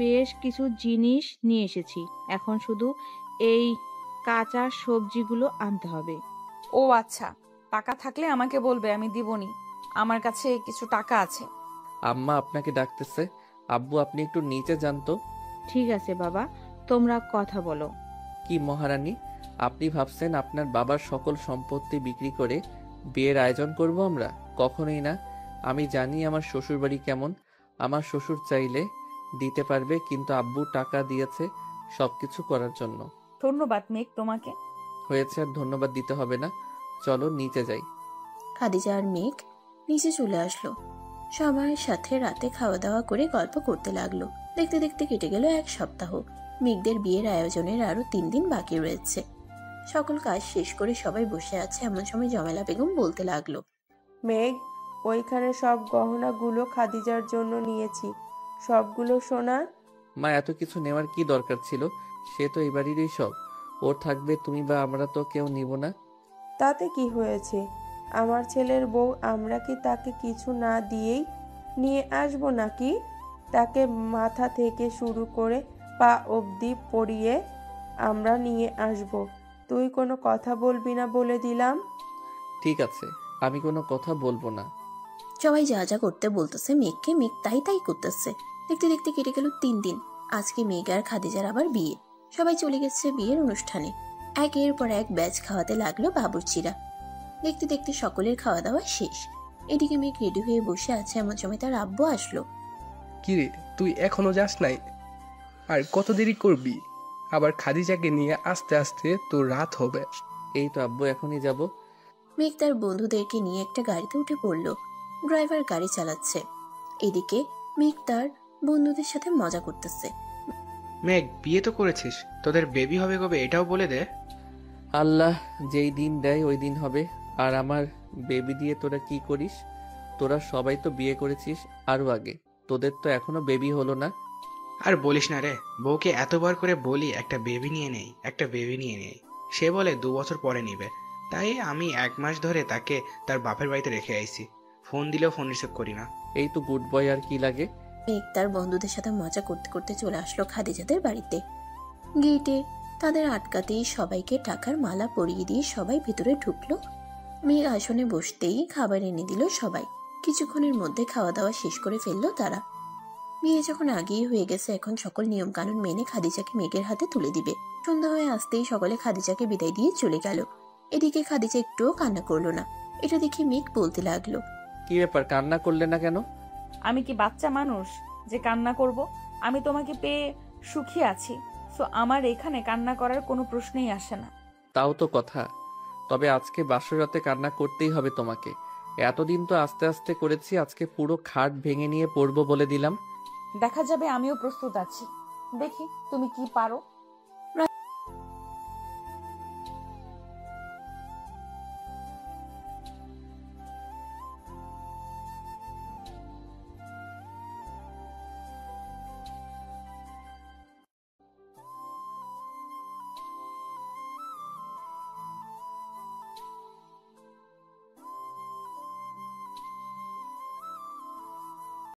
বেশ কিছু জিনিস নিয়ে এসেছি। এখন শুধু এই কাঁচা সবজিগুলো আনতে হবে। ও আচ্ছা, টাকা থাকলে আমাকে বলবে, আমি দিবনি। আমার কাছে কিছু টাকা আছে। আম্মা আপনাকে ডাকতেছে। আব্বু, আপনি একটু নিচে যান তো। ঠিক আছে বাবা, তোমরা কথা বলো। কি মহারানী, আপনি ভাবছেন আপনার বাবার সকল সম্পত্তি বিক্রি করে বিয়ের আয়োজন করব আমরা? কখনোই না। আমি জানি আমার শ্বশুর বাড়ি কেমন। আমার শ্বশুর চাইলে দিতে পারবে, কিন্তু আব্বু টাকা দিয়েছে সবকিছু করার জন্য। ধন্যবাদ মেঘ তোমাকে। হয়েছে, আর ধন্যবাদ দিতে হবে না, চলো নিচে যাই। খাদিজা আর মেঘ নিচে চলে আসলো। সবার সাথে রাতে খাওয়া দাওয়া করে গল্প করতে লাগলো। দেখতে দেখতে কেটে গেল 1 সপ্তাহ। মেঘদের বিয়ের আয়োজনের আরো 3 দিন বাকি রয়েছে। সকল কাজ শেষ করে সবাই বসে আছে। এমন সময় জমেলা বেগম বলতে লাগলো, মেঘ, ওইখানে সব গহনাগুলো খাদিজার জন্য নিয়েছি, সবগুলো সোনা। মা, এত কিছু নেওয়ার কি দরকার ছিল? সে তো এই বাড়িরই সব। ওর থাকবে, তুমি বা আমরা তো কেউ নিব না। তাতে কি হয়েছে? আমার ছেলের বউ, আমরা কি তাকে কিছু না দিয়েই নিয়ে আসবো নাকি? তাকে মাথা থেকে শুরু করে পা অবধি পরিয়ে আমরা নিয়ে আসব। তুই কোনো কথা বলবি না বলে দিলাম। ঠিক আছে, আমি কোনো কথা বলবো না। সবাই যা যা করতে বলতেছে মেঘকে, মেঘ তাই তাই করতেছে। দেখতে দেখতে কেটে গেল 3 দিন। আজকে মেঘ আর খাদিজার আবার বিয়ে। সবাই চলে গেছে বিয়ের অনুষ্ঠানে। একের পর এক ব্যাচ খাওয়াতে লাগলো বাবুর্চিরা। দেখতে দেখতে সকলের খাওয়া দাওয়া শেষ। এদিকে মেঘ রেডি হয়ে বসে আছে, এমন সময় তার আব্বু আসলো। কিরে, তুই এখনো যাস নাই? আর কত দেরি করবি? আবার খাদিজাকে নিয়ে আস্তে আস্তে তোর রাত হবে। এই তো আব্বু, এখনই যাব। মেঘ তার বন্ধুদেরকে নিয়ে একটা গাড়িতে উঠে পড়ল। ড্রাইভার গাড়ি চালাচ্ছে। এদিকে মেঘ তার বন্ধুদের সাথে মজা করতেছে। মেঘ, বিয়ে তো করেছিস, তোদের বেবি হবে কবে এটাও বলে দে। আল্লাহ যেই দিন দেয় ওই দিন হবে। আর আমার বেবি দিয়ে তোরা কি করিস? তোরা সবাই তো বিয়ে করেছিস আরো আগে, তোদের তো এখনো বেবি হলো না। আর বলিস না রে, বউকে এতবার করে বলি একটা বেবি নিয়ে নেই, একটা বেবি নিয়ে নেই, সে বলে 2 বছর পরে নিবে। তাই আমি 1 মাস ধরে তাকে তার বাপের বাড়িতে রেখে আইছি। ফোন দিলেও ফোন রিসিভ করি না। এই তো গুড বয়, আর কি লাগে? মেঘ তার বন্ধুদের সাথে মজা করতে করতে চলে আসলো খাদিজাদের বাড়িতে। গেটে তাদের আটকাতেই সবাইকে টাকার মালা পরিয়ে দিয়ে সবাই ভিতরে ঢুকলো। মেঘ আসনে বসতেই খাবার এনে দিল সবাই। কিছুক্ষণের মধ্যে খাওয়া দাওয়া শেষ করে ফেললো তারা। বিয়ে যখন আগেই হয়ে গেছে, এখন সকল নিয়ম কানুন মেনে খাদিজাকে মেঘের হাতে তুলে দিবে। সন্ধ্যা হয়ে আসতেই সকলে খাদিজাকে বিদায় দিয়ে চলে গেল। এদিকে খাদিজা একটুও কান্না করলো না। এটা দেখে মেঘ বলতে লাগলো, কি ব্যাপার, কান্না করলে না কেন? আমি কি বাচ্চা মানুষ যে কান্না করব? আমি তোমাকে পেয়ে সুখী আছি, সো আমার এখানে কান্না করার কোনো প্রশ্নই আসে না। তাও তো কথা। তবে আজকে বাসর রাতে কান্না করতেই হবে তোমাকে। এতদিন তো আস্তে আস্তে করেছি, আজকে পুরো খাট ভেঙে নিয়ে পড়বো বলে দিলাম। দেখা যাবে, আমিও প্রস্তুত আছি। দেখি তুমি কি পারো।